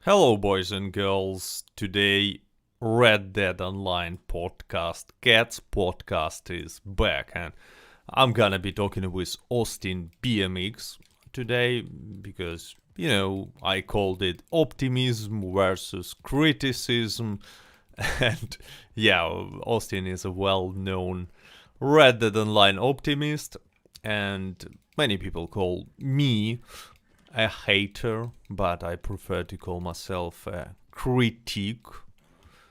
Hello, boys and girls. Today, Red Dead Online podcast, Cats podcast is back, and I'm gonna be talking with AustinBMX today because, I called it optimism versus criticism, and yeah, Austin is a well known Red Dead Online optimist, and many people call me a hater, but I prefer to call myself a critique.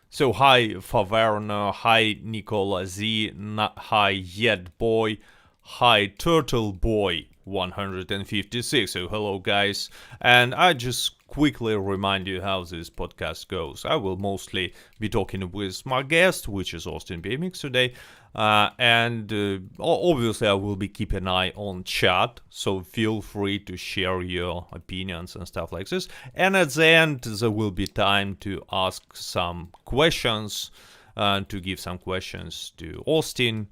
So hi Faverna, hi Nicola Z, hi Yet Boy, hi Turtle Boy 156. So hello guys, and I just quickly remind you how this podcast goes. I will mostly be talking with my guest, which is AustinBMX today, and obviously I will be keeping an eye on chat, so feel free to share your opinions and stuff like this. And at the end there will be time to ask some questions, to give some questions to Austin,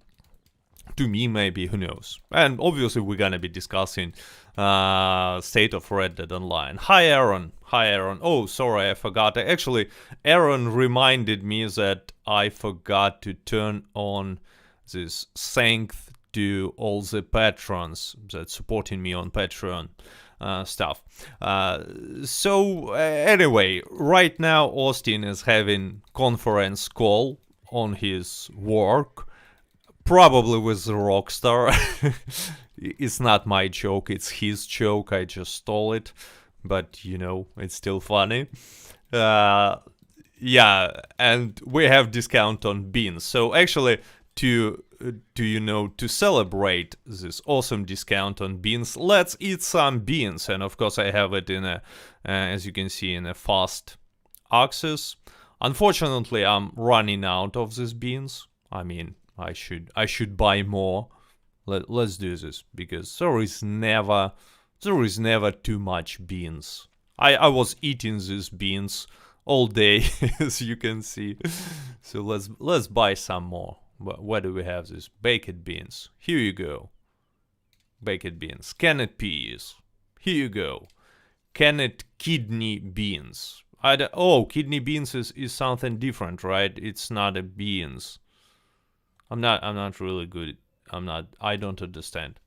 to me maybe, who knows. And obviously we're gonna be discussing state of Red Dead Online. Hi Aaron. Oh, sorry, I forgot. Actually, Aaron reminded me that I forgot to turn on this thanks to all the patrons that supporting me on Patreon stuff. Anyway, right now Austin is having conference call on his work, probably with the Rockstar. It's not my joke, it's his joke. I just stole it, but it's still funny. Yeah, and we have discount on beans. So actually, to celebrate this awesome discount on beans, let's eat some beans. And of course, I have it in a, as you can see, in a fast access. Unfortunately, I'm running out of these beans. I mean, I should buy more. Let's do this because there is never too much beans. I was eating these beans all day, as you can see. So let's buy some more. Where do we have this? Baked beans. Here you go. Baked beans. Canned peas. Here you go. Canned kidney beans. Kidney beans is something different, right? It's not a beans. I'm not really good. I don't understand.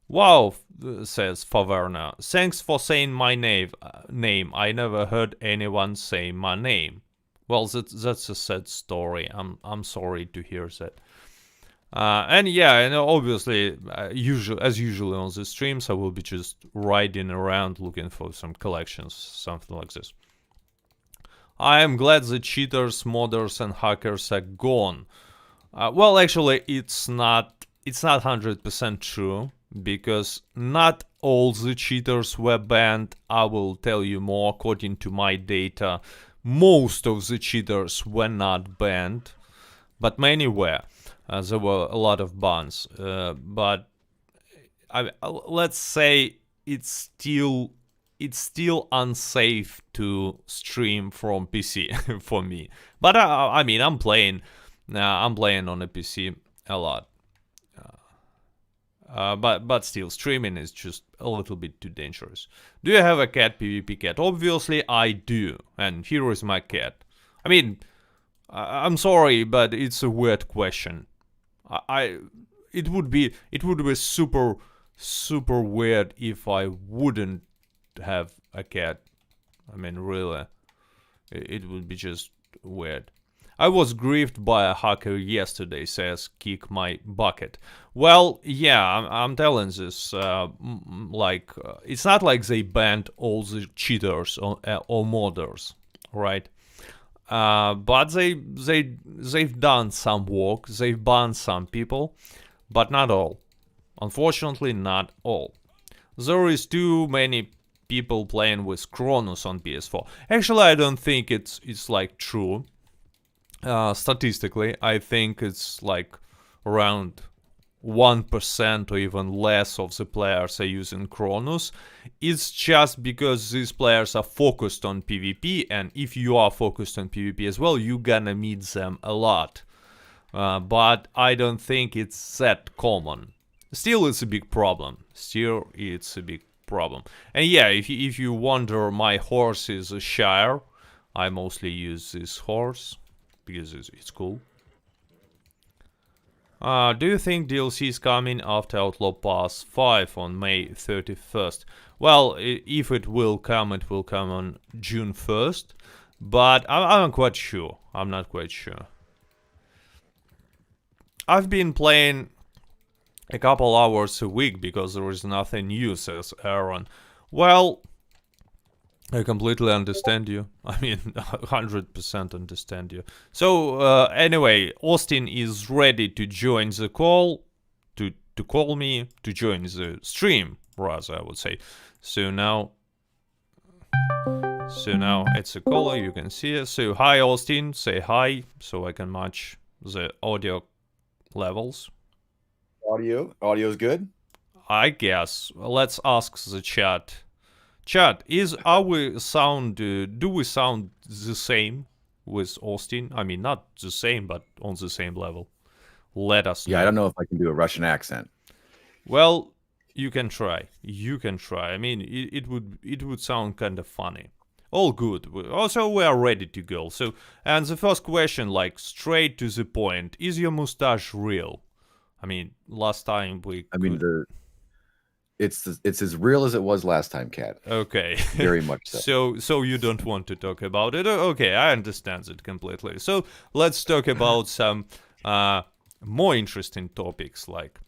Wow, says Faverna. Thanks for saying my name. I never heard anyone say my name. Well, that's a sad story. I'm sorry to hear that. And yeah, and obviously, as usual on the streams, I will be just riding around looking for some collections, something like this. I am glad the cheaters, modders, and hackers are gone. Well, actually, it's not 100% true, because not all the cheaters were banned. I will tell you more. According to my data, most of the cheaters were not banned, but many were. There were a lot of bans, but let's say it's still unsafe to stream from PC for me. But I mean, I'm playing on a PC a lot. But still, streaming is just a little bit too dangerous. Do you have a cat, PvP cat? Obviously, I do. And here is my cat. I mean, I'm sorry, but it's a weird question. It would be super weird if I wouldn't have a cat. I mean, really, it would be just weird. I was griefed by a hacker yesterday, says Kick My Bucket. Well, yeah, I'm telling this, it's not like they banned all the cheaters or modders, right? But they've done some work, they've banned some people, but not all. Unfortunately, not all. There is too many people playing with Cronus on PS4. Actually, I don't think it's like true. Statistically, I think it's like around 1% or even less of the players are using Cronus. It's just because these players are focused on PvP, and if you are focused on PvP as well, you're gonna meet them a lot. But I don't think it's that common. Still, it's a big problem. problem. And yeah, if you wonder, my horse is a Shire. I mostly use this horse because it's cool. Do you think DLC is coming after Outlaw Pass 5 on May 31st? Well, if it will come on June 1st. But I'm not quite sure. I'm not quite sure. I've been playing a couple hours a week because there is nothing new, says Aaron. Well, I completely understand you. I mean, 100% understand you. So, anyway, Austin is ready to join the call, to call me, to join the stream, rather, I would say. So now it's a caller, you can see it. So, hi, Austin, say hi, so I can match the audio levels. Audio's good. I guess. Let's ask the chat. Chat, is our sound, do we sound the same with Austin? I mean, not the same, but on the same level. Let us know. Yeah, I don't know if I can do a Russian accent. Well, you can try. You can try. I mean, it would sound kind of funny. All good. Also, we are ready to go. So, and the first question, like straight to the point, is your mustache real? I mean, last time it's as real as it was last time, Cat. Okay. Very much so. So you don't want to talk about it? Okay, I understand it completely. So let's talk about some more interesting topics. Like,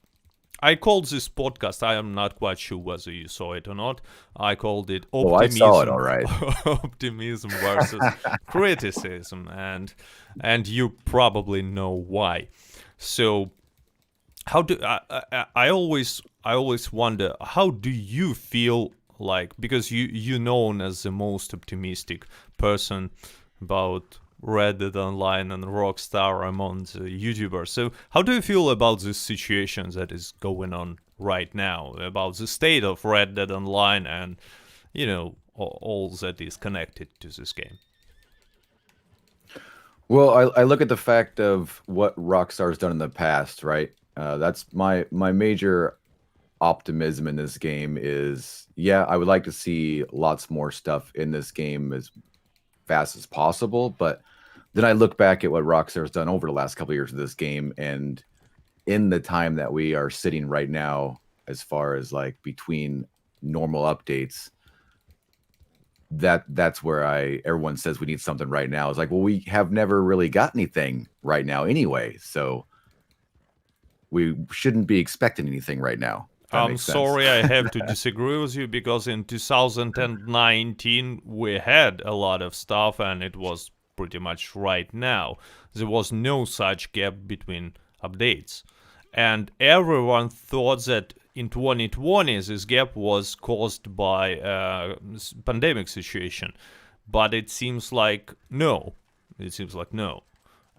I called this podcast, I am not quite sure whether you saw it or not. I called it Optimism. I saw it, all right. Optimism versus criticism, and you probably know why. So, how do I always wonder, how do you feel, like, because you're known as the most optimistic person about Red Dead Online and Rockstar among the YouTubers. So how do you feel about this situation that is going on right now, about the state of Red Dead Online and, you know, all that is connected to this game? Well, I look at the fact of what Rockstar's done in the past, right? That's my major optimism in this game is, yeah, I would like to see lots more stuff in this game as fast as possible, but then I look back at what Rockstar's done over the last couple of years of this game, and in the time that we are sitting right now, as far as like between normal updates, that's where everyone says we need something right now. It's like, well, we have never really got anything right now anyway, so we shouldn't be expecting anything right now. I'm sorry, I have to disagree with you, because in 2019 we had a lot of stuff and it was pretty much right now. There was no such gap between updates. And everyone thought that in 2020 this gap was caused by pandemic situation. But it seems like no. It seems like no.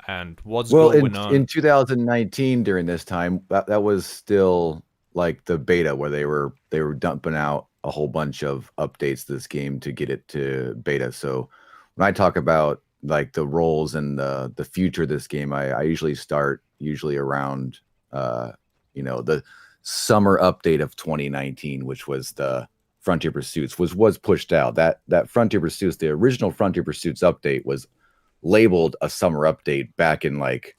And what's going on? In 2019, during this time, that was still like the beta, where they were dumping out a whole bunch of updates to this game to get it to beta. So when I talk about like the roles and the future of this game, I usually start around the summer update of 2019, which was the Frontier Pursuits, was pushed out. That Frontier Pursuits, the original Frontier Pursuits update, was labeled a summer update back in like,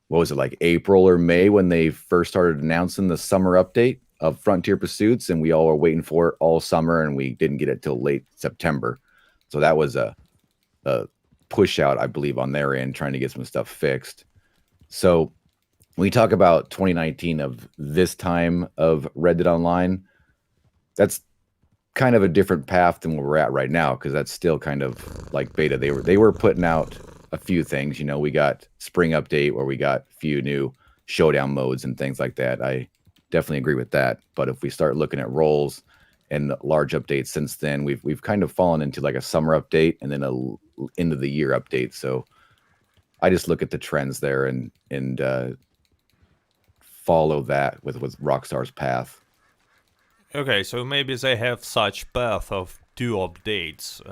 what was it, like April or May, when they first started announcing the summer update of Frontier Pursuits, and we all were waiting for it all summer, and we didn't get it till late September. So that was a push out, I believe, on their end, trying to get some stuff fixed. So when we talk about 2019 of this time of Red Dead Online, that's kind of a different path than where we're at right now, because that's still kind of like beta. They were putting out a few things. You know, we got spring update where we got a few new showdown modes and things like that. I definitely agree with that. But if we start looking at roles and large updates since then, we've kind of fallen into like a summer update and then a end of the year update. So I just look at the trends there and follow that with Rockstar's path. Okay, so maybe they have such path of 2 updates.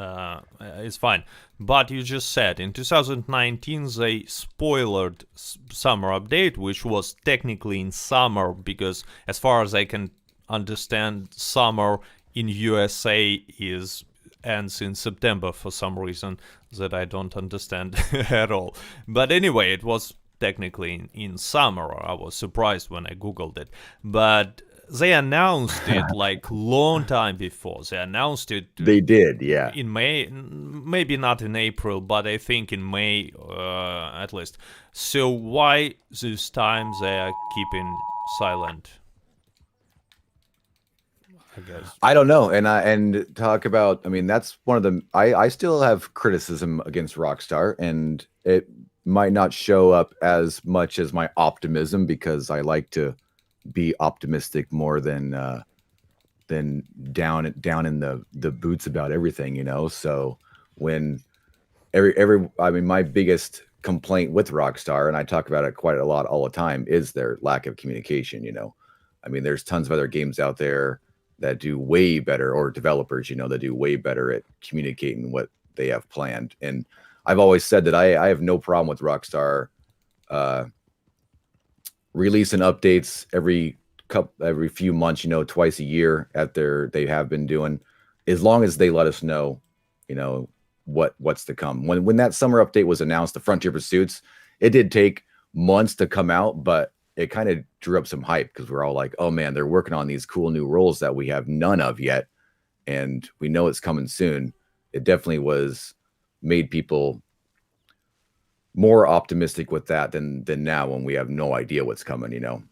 It's fine. But you just said in 2019 they spoiled summer update, which was technically in summer, because as far as I can understand, summer in USA is ends in September for some reason that I don't understand at all. But anyway, it was technically in summer. I was surprised when I googled it, but they announced it like long time before. They announced it They did, yeah. in May, maybe not in April, but I think in May at least. So why this time they are keeping silent? I guess. I don't know. And talk about, I mean, that's one of the I still have criticism against Rockstar, and it might not show up as much as my optimism because I like to be optimistic more than down in the boots about everything, you know. So when every I mean, my biggest complaint with Rockstar, and I talk about it quite a lot all the time, is their lack of communication, you know. I mean, there's tons of other games out there that do way better, or developers, you know, that do way better at communicating what they have planned. And I've always said that I have no problem with Rockstar releasing updates every few months, you know, twice a year they have been doing, as long as they let us know, you know, what's to come. When that summer update was announced, the Frontier Pursuits, it did take months to come out, but it kind of drew up some hype because we're all like, oh man, they're working on these cool new roles that we have none of yet, and we know it's coming soon. It definitely made people more optimistic with that than now when we have no idea what's coming, you know.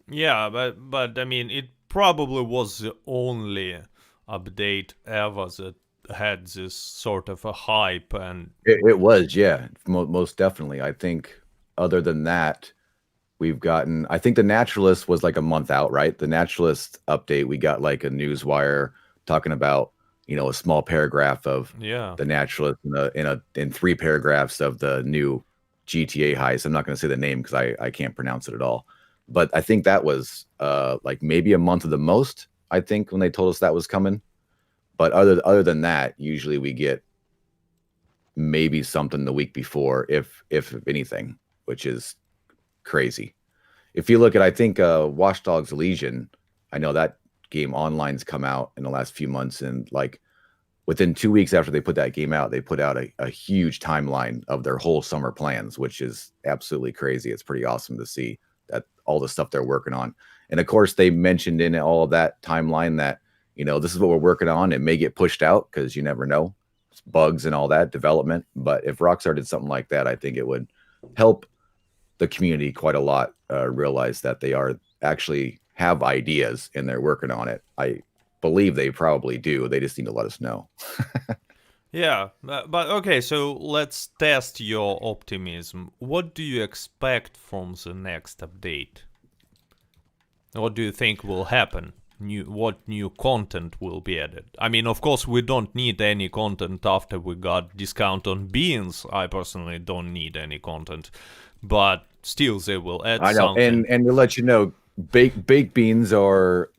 Yeah, but I mean, it probably was the only update ever that had this sort of a hype, and it was, yeah, most definitely. I think other than that, I think the Naturalist was like a month out, right? The Naturalist update, we got like a news wire talking about, you know, a small paragraph of the Naturalist in 3 paragraphs of the new GTA heist. I'm not going to say the name because I can't pronounce it at all. But I think that was like maybe a month of the most, I think, when they told us that was coming. But other than that, usually we get maybe something the week before, if anything, which is crazy. If you look at, I think, Watch Dogs Legion, I know that game online's come out in the last few months, and like within 2 weeks after they put that game out, they put out a huge timeline of their whole summer plans, which is absolutely crazy. It's pretty awesome to see that all the stuff they're working on. And of course, they mentioned in all of that timeline that, you know, this is what we're working on. It may get pushed out because you never know, it's bugs and all that development. But if Rockstar did something like that, I think it would help the community quite a lot realize that they are actually have ideas and they're working on it. I believe they probably do. They just need to let us know. Yeah, but okay, so let's test your optimism. What do you expect from the next update? What do you think will happen? What new content will be added? I mean, of course, we don't need any content after we got discount on beans. I personally don't need any content, but still, they will add something. And to let you know, baked beans are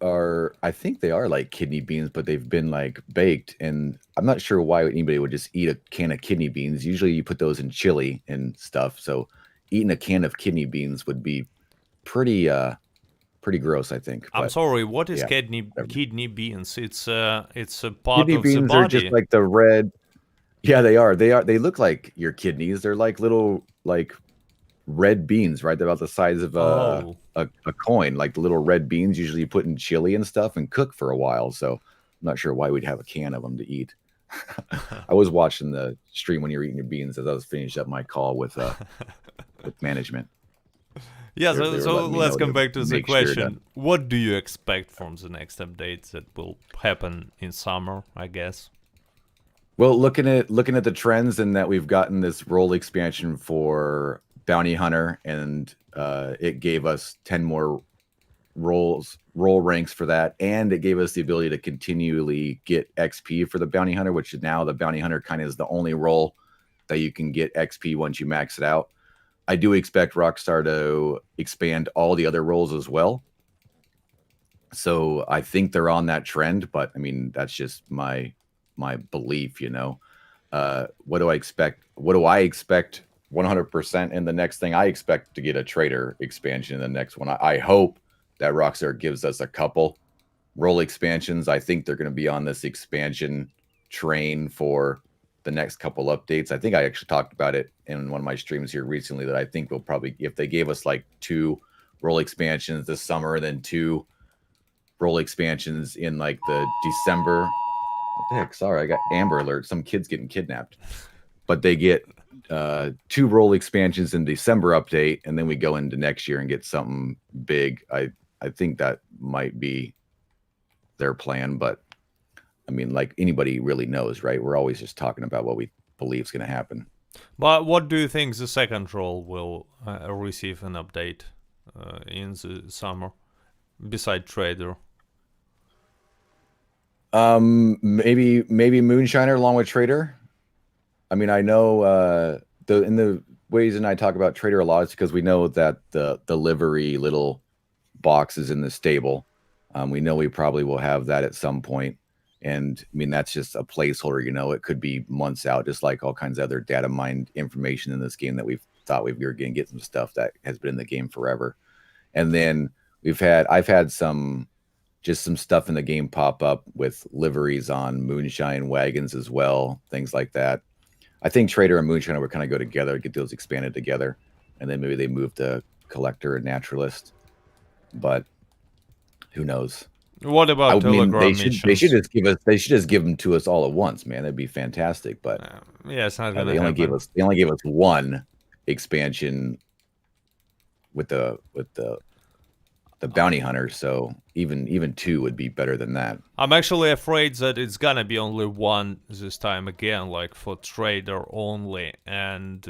I think they are like kidney beans, but they've been like baked, and I'm not sure why anybody would just eat a can of kidney beans. Usually, you put those in chili and stuff. So, eating a can of kidney beans would be pretty gross, I think. I'm sorry. What is kidney beans? It's a part kidney of the beans body. are just like the red. Yeah, they are. They look like your kidneys. They're like little like red beans, right? They're about the size of a coin, like the little red beans. Usually you put in chili and stuff and cook for a while. So I'm not sure why we'd have a can of them to eat. I was watching the stream when you were eating your beans as I was finishing up my call with management. Yeah, so let's come back to the question. What do you expect from the next update that will happen in summer, I guess? Well, looking at the trends and that we've gotten this role expansion for Bounty Hunter, and it gave us 10 more role ranks for that, and it gave us the ability to continually get XP for the Bounty Hunter, which is now the Bounty Hunter kind of is the only role that you can get XP once you max it out. I do expect Rockstar to expand all the other roles as well. So I think they're on that trend, but I mean, that's just my belief, you know. What do I expect? 100% in the next thing? I expect to get a trader expansion in the next one. I hope that Rockstar gives us a couple, role expansions. I think they're going to be on this expansion train for the next couple updates. I think I actually talked about it in one of my streams here recently that I think we'll probably, if they gave us like 2 role expansions this summer and then 2 role expansions in like the December. What the heck? Sorry, I got Amber Alert. Some kid's getting kidnapped. But they get 2 role expansions in December update, and then we go into next year and get something big. I think that might be their plan, but I mean, like anybody really knows, right? We're always just talking about what we believe is going to happen. But what do you think the second role will receive an update in the summer, beside Trader? Maybe Moonshiner along with Trader. I mean, I know the ways and I talk about Trader a lot is because we know that the livery little box is in the stable. We know we probably will have that at some point. And I mean, that's just a placeholder, you know, it could be months out, just like all kinds of other data mined information in this game that we've thought we were going to get some stuff that has been in the game forever. And then I've had some stuff in the game pop up with liveries on Moonshine wagons as well, things like that. I think Trader and Moonshiner would kind of go together, get those expanded together, and then maybe they move to Collector and Naturalist. But who knows? What about Telegram missions? They should just give them to us all at once, man. That'd be fantastic. But yeah, it's not gonna they only happen. gave us 1 expansion with the bounty hunter, so even 2 would be better than that. I'm actually afraid that it's gonna be only 1 this time again, like for Trader only, and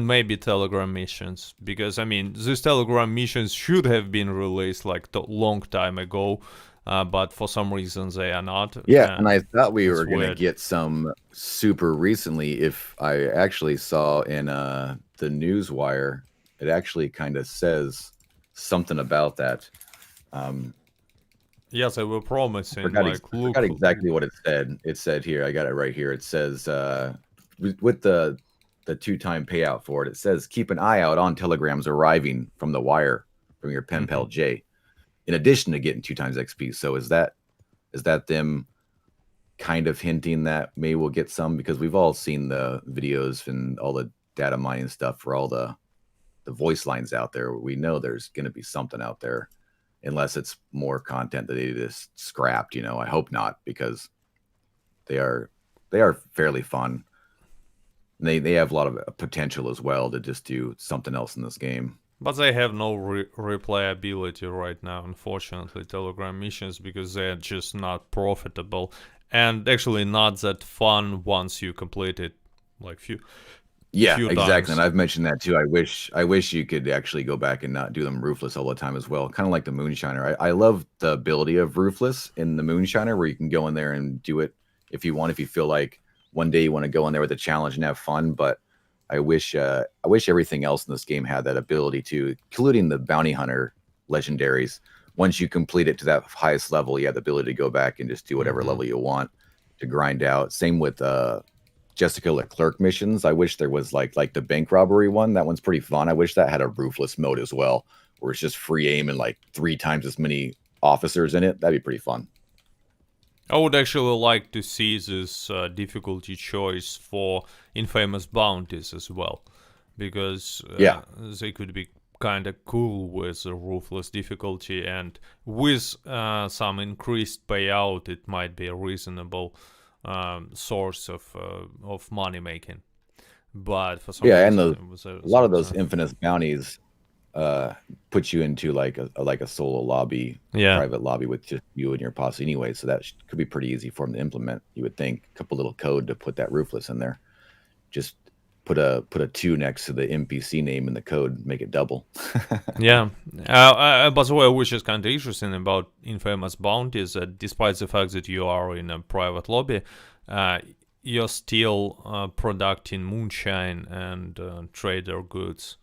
maybe Telegram missions, because I mean these Telegram missions should have been released like a long time ago, but for some reason they are not. Yeah, and I thought we were gonna get some super recently. If I actually saw in the Newswire, it actually kind of says something about that. Yes, they were promising. I forgot exactly what it said. It said here, I got it right here. It says with the 2-time payout for it, it says keep an eye out on telegrams arriving from the wire from your pen pal J, in addition to getting 2 times XP. So is that them kind of hinting that maybe we'll get some, because we've all seen the videos and all the data mining stuff for all the voice lines out there. We know there's going to be something out there, unless it's more content that they just scrapped, you know. I hope not, because they are fairly fun. They have a lot of potential as well to just do something else in this game. But they have no replayability right now, unfortunately, Telegram missions, because they're just not profitable and actually not that fun once you complete it, like few exactly times. And I've mentioned that too. I wish you could actually go back and not do them roofless all the time as well, kind of like the Moonshiner. I love the ability of roofless in the Moonshiner, where you can go in there and do it if you want, if you feel like one day you want to go in there with a challenge and have fun. But I wish everything else in this game had that ability to, including the bounty hunter legendaries. Once you complete it to that highest level, you have the ability to go back and just do whatever level you want to grind out. Same with Jessica Leclerc missions. I wish there was like the bank robbery one. That one's pretty fun. I wish that had a roofless mode as well, where it's just free aim and like 3 times as many officers in it. That'd be pretty fun. I would actually like to see this difficulty choice for infamous bounties as well, because they could be kind of cool with the ruthless difficulty, and with some increased payout, it might be a reasonable source of money making. But for some reason, and a lot of those infamous bounties put you into like a solo lobby, private lobby with just you and your posse anyway. So that could be pretty easy for them to implement. You would think a couple little code to put that roofless in there. Just put a 2 next to the NPC name in the code, make it double. Yeah. By the way, which is kind of interesting about infamous bounties, that despite the fact that you are in a private lobby, you're still producing moonshine and trader goods,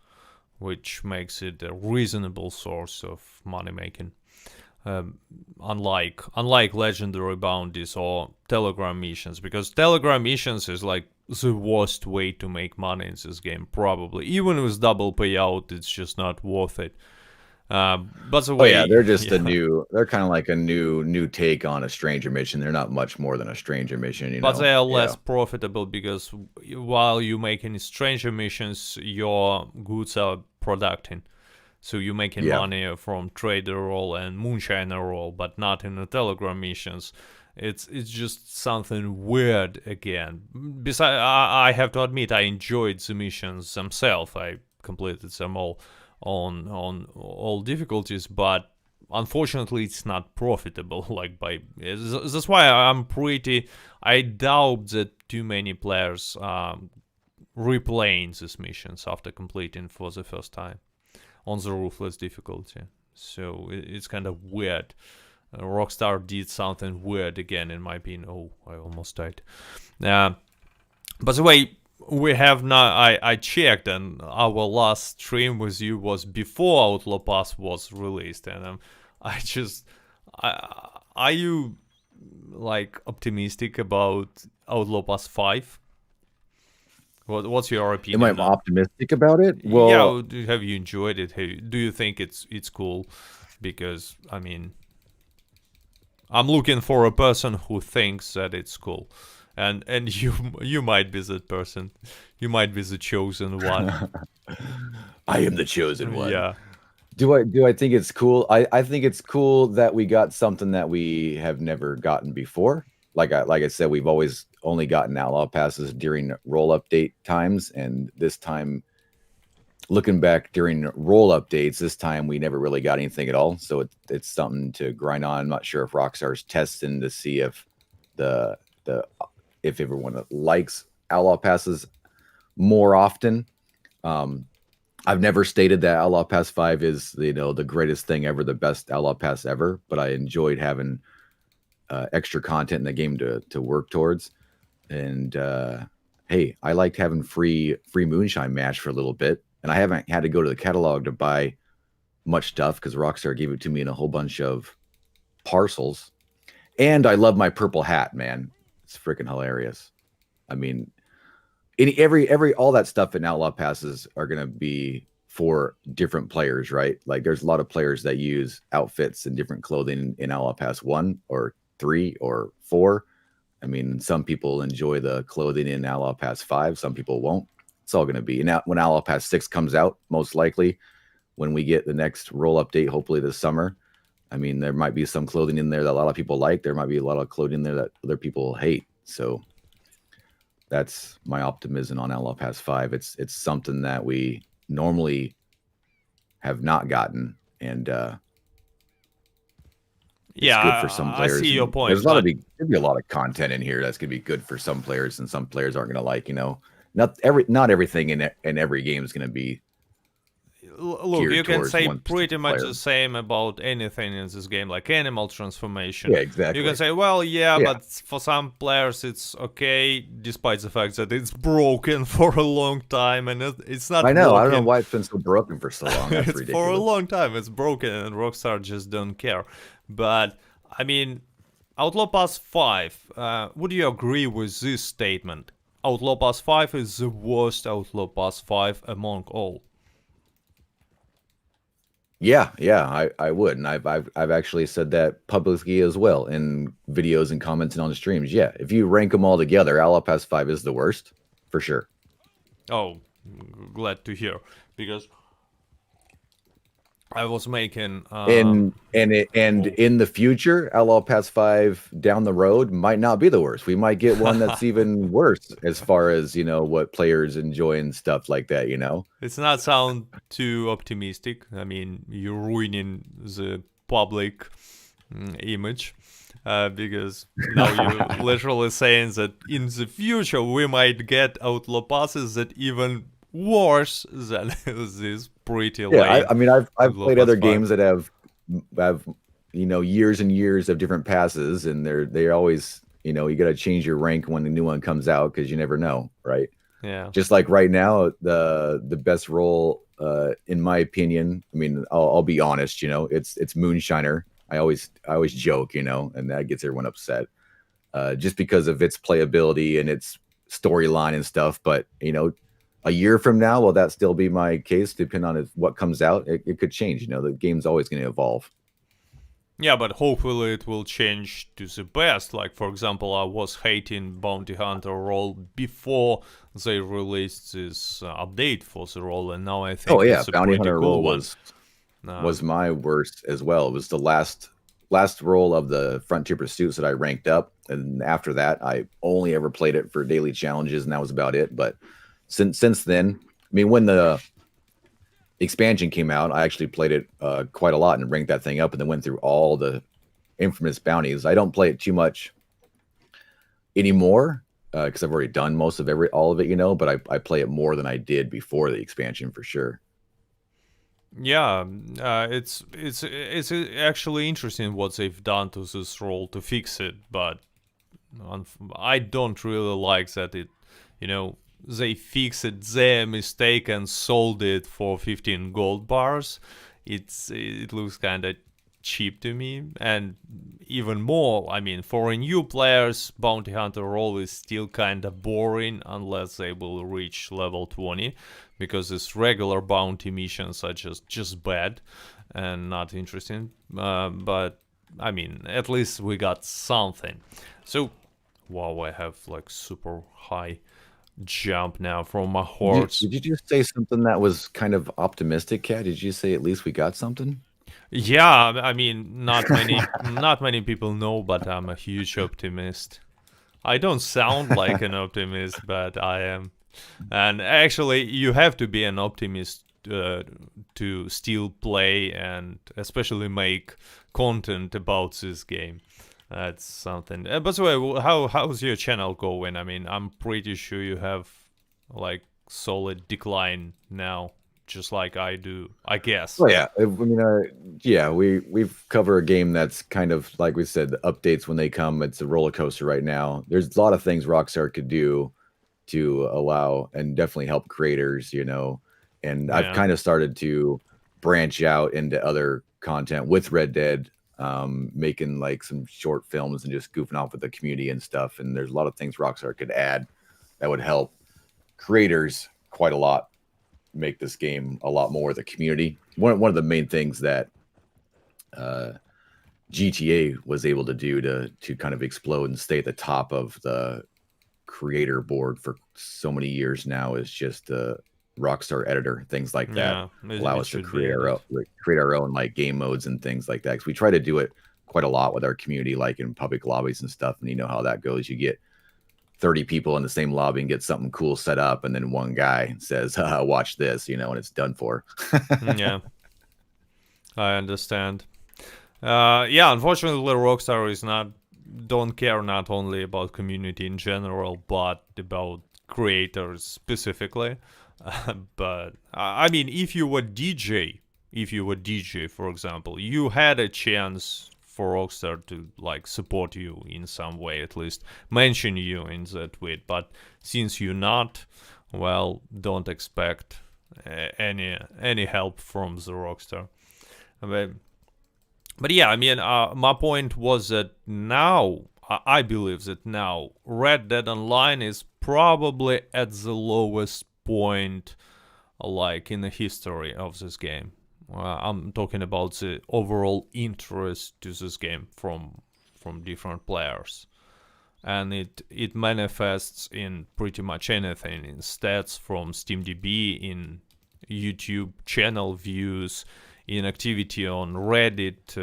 which makes it a reasonable source of money making. Unlike legendary bounties or telegram missions, because telegram missions is like the worst way to make money in this game, probably. Even with double payout, it's just not worth it. But the Oh yeah, way, they're just a yeah, new. They're kind of like a new take on a stranger mission. They're not much more than a stranger mission, you but know. they are Yeah, less profitable because while you making stranger missions, your goods are producing. So you're making yeah. money from trader role and moonshiner role, but not in the Telegram missions. It's just something weird again. Besides, I have to admit I enjoyed the missions themselves. I completed them all on all difficulties, but unfortunately it's not profitable. Like by that's why I'm pretty. I doubt that too many players replaying these missions after completing for the first time on the ruthless difficulty. So it's kind of weird. Rockstar did something weird again, in my opinion. Oh, I almost died. By the way, we have now. I checked, and our last stream with you was before Outlaw Pass was released, and I just, are you like optimistic about Outlaw Pass 5? What's your Am I opinion on? optimistic about it? Well, Yeah, have you enjoyed it? Do you think it's cool? Because I mean, I'm looking for a person who thinks that it's cool, and you might be that person. You might be the chosen one. I am the chosen one. Yeah. Do I think it's cool? I think it's cool that we got something that we have never gotten before. Like I said, we've always only gotten outlaw passes during role update times, and this time, looking back during role updates, this time we never really got anything at all. So it's something to grind on. I'm not sure if Rockstar's testing to see if the if everyone likes outlaw passes more often. I've never stated that Outlaw Pass 5 is the greatest thing ever, the best Outlaw Pass ever, but I enjoyed having extra content in the game to work towards. And hey, I liked having free moonshine match for a little bit, and I haven't had to go to the catalog to buy much stuff because Rockstar gave it to me in a whole bunch of parcels. And I love my purple hat, man. It's freaking hilarious. I mean, every all that stuff in Outlaw passes are gonna be for different players, right? Like there's a lot of players that use outfits and different clothing in Outlaw Pass 1 or 3 or 4. I mean, some people enjoy the clothing in Outlaw Pass 5, some people won't. It's all gonna be. And now when Outlaw Pass 6 comes out, most likely when we get the next role update, hopefully this summer. I mean, there might be some clothing in there that a lot of people like. There might be a lot of clothing in there that other people hate. So that's my optimism on Outlaw Pass 5. It's something that we normally have not gotten, and it's Yeah, good for some I players. see your And there's point, a lot of but there'd be a lot of content in here that's gonna be good for some players, and some players aren't gonna like. Not everything in every game is gonna be look, you geared can towards say one pretty specific much player. the same about anything in this game, like animal transformation. Yeah, You can exactly. say, well, yeah, Yeah, but for some players it's okay, despite the fact that it's broken for a long time, and it's I not know. I don't know working. why it's been so broken for so long. That's It's for a ridiculous. long time, it's broken, and Rockstar just don't care. But, I mean, Outlaw Pass 5, would you agree with this statement? Outlaw Pass 5 is the worst Outlaw Pass 5 among all. Yeah, I would, and I've actually said that publicly as well in videos and comments and on the streams. Yeah, if you rank them all together, Outlaw Pass 5 is the worst for sure. Oh, glad to hear, because I was making And oh, in the future, Outlaw Pass 5 down the road might not be the worst. We might get one that's even worse as far as what players enjoy and stuff like that. it's not sound too optimistic. I mean, you're ruining the public image, because now you're literally saying that in the future we might get outlaw passes that even worse than this pretty Yeah, lame I mean, I've outlaw played pass other 5. games that have years and years of different passes, and they're always you got to change your rank when the new one comes out because you never know, right? Yeah. Just like right now, the best role, in my opinion, I mean, I'll be honest, it's Moonshiner. I always joke, and that gets everyone upset, just because of its playability and its storyline and stuff. But a year from now, will that still be my case? Depending on what comes out, it could change. You know, the game's always going to evolve. Yeah, but hopefully it will change to the best. Like, for example, I was hating Bounty Hunter role before they released this update for the role, and now I Oh think yeah, it's a Bounty pretty Hunter cool role one. was my worst as well. It was the last role of the Frontier Pursuits that I ranked up, and after that, I only ever played it for daily challenges, and that was about it. But since then, I mean, when the expansion came out, I actually played it quite a lot and ranked that thing up, and then went through all the infamous bounties. I don't play it too much anymore because I've already done most of all of it, you know. But I play it more than I did before the expansion for sure. Yeah, it's actually interesting what they've done to this role to fix it, but I don't really like that you know, they fixed their mistake and sold it for 15 gold bars. It looks kind of cheap to me, and even more, I mean, for a new players, bounty hunter role is still kind of boring unless they will reach level 20, because this regular bounty missions are just bad and not interesting. But I mean, at least we got something. So, wow, I have like super high jump now from my horse. Did you just say something that was kind of optimistic, Kat? Did you say at least we got something? Yeah, I mean, not many people know, but I'm a huge optimist. I don't sound like an optimist, but I am. And actually, you have to be an optimist to still play and especially make content about this game. That's something. By the way, how's your channel going? I mean, I'm pretty sure you have like solid decline now, just like I do, I guess. Oh yeah, I mean, yeah, we've covered a game that's kind of like we said, the updates when they come, it's a roller coaster right now. There's a lot of things Rockstar could do to allow and definitely help creators, you know. And I've Yeah. kind of started to branch out into other content with Red Dead, making like some short films and just goofing off with the community and stuff. And there's a lot of things Rockstar could add that would help creators quite a lot, make this game a lot more the community. One of the main things that GTA was able to do to kind of explode and stay at the top of the creator board for so many years now is just Rockstar editor, things like that Yeah, allow it us to should be added. create our own like game modes and things like that. Because we try to do it quite a lot with our community, like in public lobbies and stuff. And you know how that goes. You get 30 people in the same lobby and get something cool set up, and then one guy says, "Watch this," you know, and it's done for. Yeah, I understand. Yeah, unfortunately, Rockstar is not don't care not only about community in general, but about creators specifically. But I mean, if you were DJ, for example, you had a chance for Rockstar to like support you in some way, at least mention you in that tweet. But since you're not, well, don't expect any help from the Rockstar. But yeah, I mean, my point was that now, I believe that now, Red Dead Online is probably at the lowest point, like, in the history of this game. I'm talking about the overall interest to this game from different players. And it manifests in pretty much anything, in stats from SteamDB, in YouTube channel views, in activity on Reddit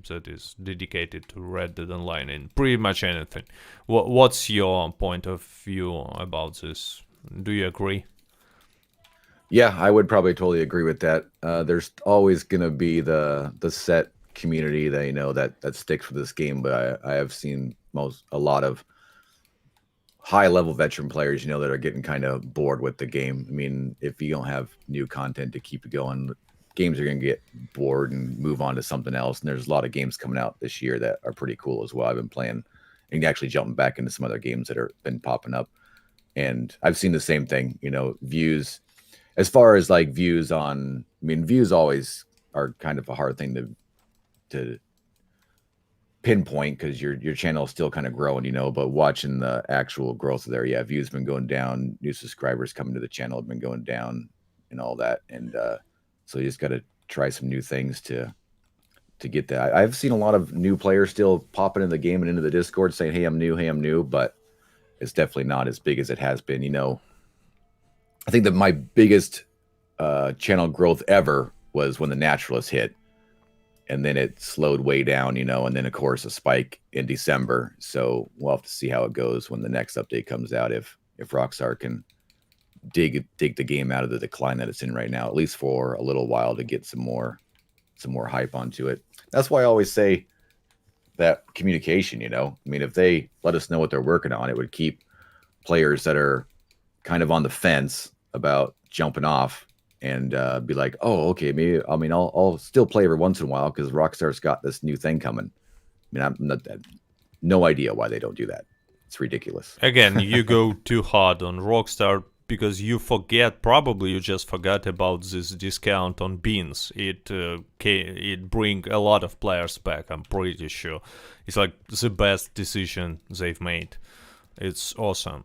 that is dedicated to Red Dead Online, in pretty much anything. What's your point of view about this? Do you agree? Yeah, I would probably totally agree with that. There's always going to be the set community that you know that sticks with this game, but I have seen a lot of high level veteran players, you know, that are getting kind of bored with the game. I mean, if you don't have new content to keep it going, games are going to get bored and move on to something else. And there's a lot of games coming out this year that are pretty cool as well. I've been playing and actually jumping back into some other games that are been popping up. And I've seen the same thing, you know, views as far as like views views always are kind of a hard thing to pinpoint because your channel is still kind of growing, but watching the actual growth there, yeah, views been going down, new subscribers coming to the channel have been going down and all that. And so you just got to try some new things to get that. I've seen a lot of new players still popping in the game and into the Discord saying, hey, I'm new, but it's definitely not as big as it has been. I think that my biggest channel growth ever was when the Naturalist hit, and then it slowed way down, and then of course a spike in December. So we'll have to see how it goes when the next update comes out. If Rockstar can dig the game out of the decline that it's in right now, at least for a little while, to get some more hype onto it. That's why I always say that communication, I mean, if they let us know what they're working on, it would keep players that are kind of on the fence about jumping off and be like, oh, okay, maybe, I mean, I'll still play every once in a while because Rockstar's got this new thing coming. I mean, I'm not that, no idea why they don't do that. It's ridiculous. Again, you go too hard on Rockstar because you just forgot about this discount on beans. It bring a lot of players back, I'm pretty sure. It's like the best decision they've made. It's awesome.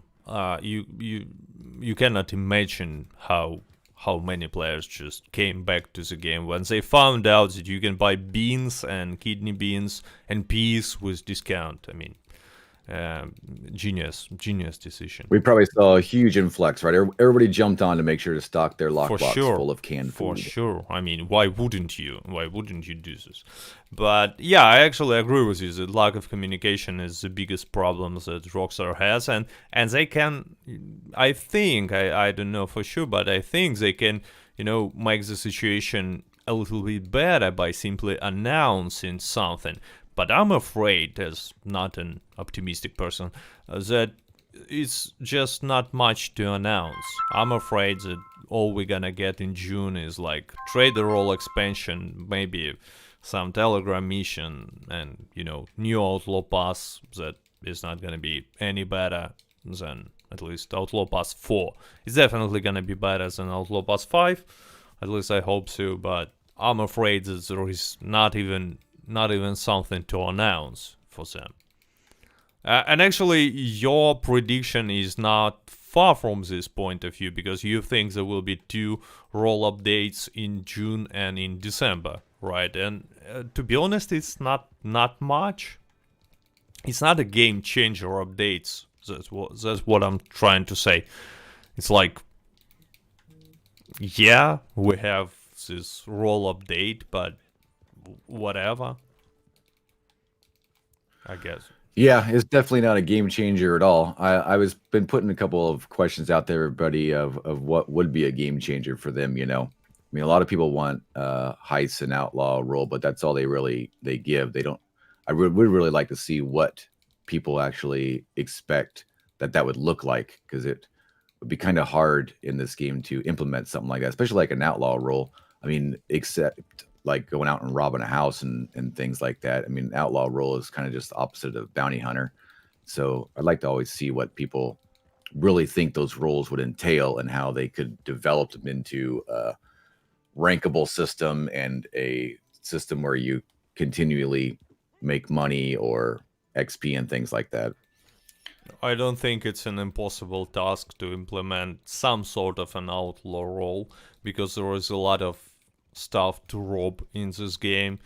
You cannot imagine how many players just came back to the game when they found out that you can buy beans and kidney beans and peas with discount. I mean, genius decision. We probably saw a huge influx, right? Everybody jumped on to make sure to stock their lockbox full of canned food. For sure. I mean, why wouldn't you do this? But yeah, I actually agree with you. The lack of communication is the biggest problem that Rockstar has, and they can, I think, I don't know for sure, but I think they can, make the situation a little bit better by simply announcing something. But I'm afraid, as not an optimistic person, that it's just not much to announce. I'm afraid that all we're gonna get in June is like trader role expansion, maybe some Telegram mission, and new Outlaw Pass that is not gonna be any better than at least Outlaw Pass 4. It's definitely gonna be better than Outlaw Pass 5, at least I hope so, but I'm afraid that there is not even something to announce for them. And actually, your prediction is not far from this point of view, because you think there will be 2 role updates in June and in December, right? And to be honest, it's not much. It's not a game changer updates. That's what I'm trying to say. It's like, yeah, we have this role update, but whatever, I guess. Yeah, it's definitely not a game changer at all. I was been putting a couple of questions out there, everybody, of what would be a game changer for them. I mean, a lot of people want heist and outlaw role, but that's all they give. They don't. I would really like to see what people actually expect that would look like, because it would be kind of hard in this game to implement something like that, especially like an outlaw role. I mean, except like going out and robbing a house and things like that. I mean, outlaw role is kind of just the opposite of bounty hunter. So I'd like to always see what people really think those roles would entail and how they could develop them into a rankable system and a system where you continually make money or XP and things like that. I don't think it's an impossible task to implement some sort of an outlaw role, because there is a lot of stuff to rob in this game,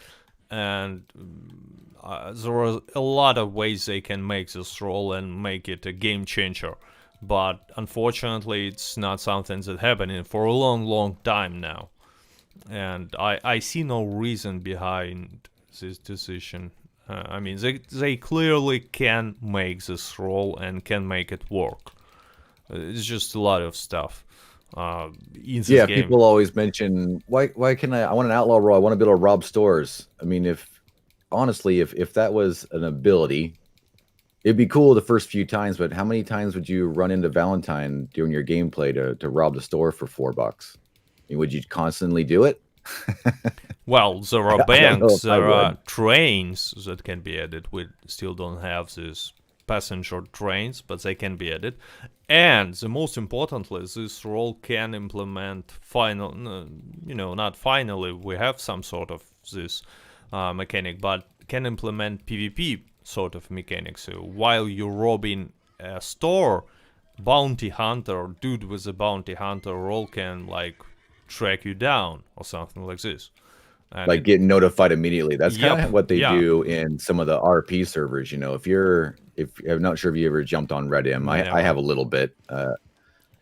and there are a lot of ways they can make this role and make it a game changer, but unfortunately it's not something that's happening for a long time now, and I see no reason behind this decision. I mean, they clearly can make this role and can make it work. It's just a lot of stuff in this game. People always mention, why can I want an outlaw role, I want to be able to rob stores. I mean, if that was an ability, it'd be cool the first few times, but how many times would you run into Valentine during your gameplay to rob the store for $4? I mean, would you constantly do it? Well, there are banks, there are trains that can be added. We still don't have these passenger trains, but they can be added. And the most importantly, this role can implement not finally, we have some sort of this mechanic, but can implement PvP sort of mechanics. So while you're robbing a store, bounty hunter, dude with a bounty hunter role can like track you down or something like this. And like getting notified immediately. That's kind Yep, of what they yeah. do in some of the RP servers. You know, if I'm not sure if you ever jumped on Redim, I have a little bit,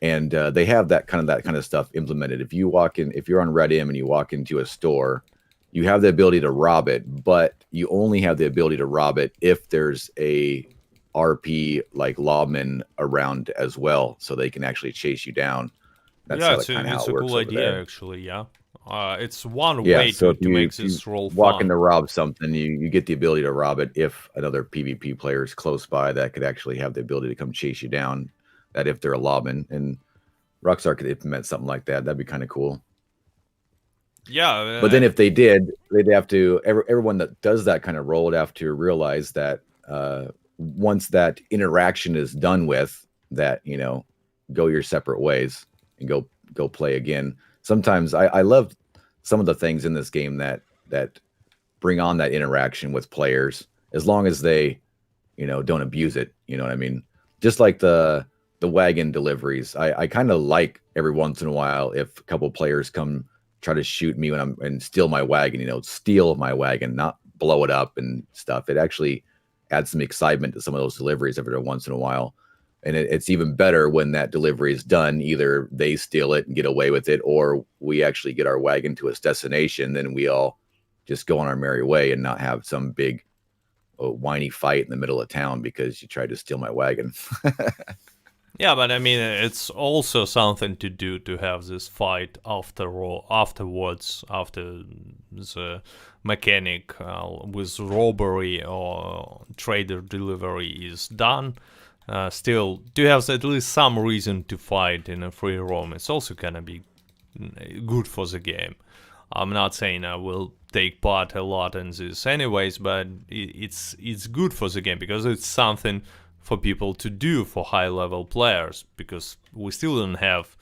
and they have that kind of stuff implemented. If you're on Redim and you walk into a store, you have the ability to rob it, but you only have the ability to rob it if there's a RP like lawman around as well, so they can actually chase you down. That's Yeah, kind of how it's it a works cool over idea there. actually. Yeah, it's one Yeah, way so to make this role walk in fun. to rob something, you get the ability to rob it if another PvP player is close by that could actually have the ability to come chase you down. That if they're a lawman, and Rockstar could implement something like that, that'd be kind of cool. Yeah, But then if they did, they'd have to everyone that does that kind of role would have to realize that once that interaction is done with, that go your separate ways and go play again. Sometimes I love some of the things in this game that bring on that interaction with players, as long as they don't abuse it. You know what I mean? Just like the wagon deliveries, I kind of like every once in a while if a couple players come try to shoot me and steal my wagon, steal my wagon, not blow it up and stuff. It actually adds some excitement to some of those deliveries every once in a while. And it's even better when that delivery is done. Either they steal it and get away with it, or we actually get our wagon to its destination. Then we all just go on our merry way and not have some big whiny fight in the middle of town because you tried to steal my wagon. Yeah, but I mean, it's also something to do to have this fight afterwards, after the mechanic with robbery or trader delivery is done. Still, to have at least some reason to fight in a free roam, it's also gonna be good for the game. I'm not saying I will take part a lot in this anyways, but it's good for the game because it's something for people to do for high-level players, because we still don't have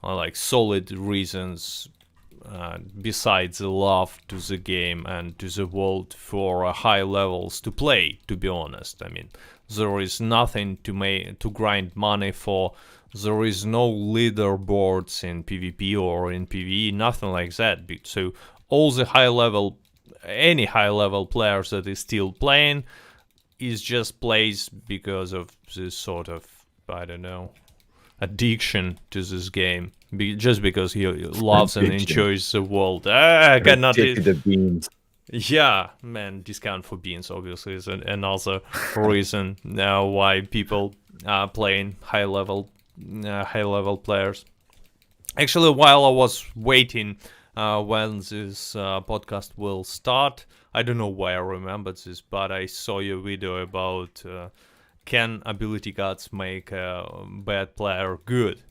like solid reasons besides the love to the game and to the world for high levels to play. To be honest, I mean, there is nothing to grind money for. There is no leaderboards in PvP or in PvE, nothing like that. So all the any high-level players that is still playing is just plays because of this sort of, I don't know, addiction to this game. Just because he loves and enjoys the world. I cannot. Addicted to beans. Yeah, man, discount for beans obviously is another reason why people are playing high-level players. Actually, while I was waiting when this podcast will start, I don't know why I remembered this, but I saw your video about can ability cards make a bad player good?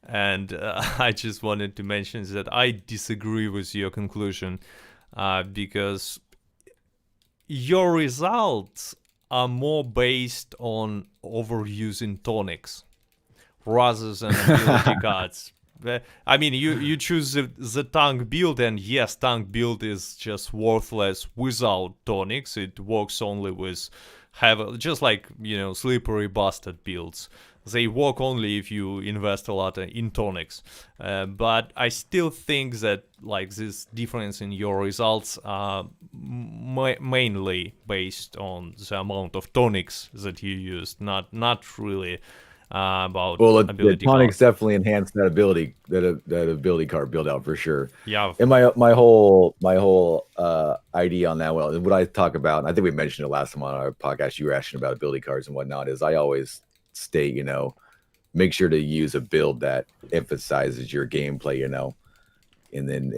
And I just wanted to mention that I disagree with your conclusion because your results are more based on overusing tonics rather than ability cards. I mean, you choose the tank build, and yes, tank build is just worthless without tonics. It works only with just like, slippery bastard builds. They work only if you invest a lot in tonics. But I still think that like this difference in your results are mainly based on the amount of tonics that you used, not really about the tonics definitely enhance that ability card build out for sure. Yeah. And my whole idea on that, what I talk about, I think we mentioned it last time on our podcast, you were asking about ability cards and whatnot, is I always state, make sure to use a build that emphasizes your gameplay, and then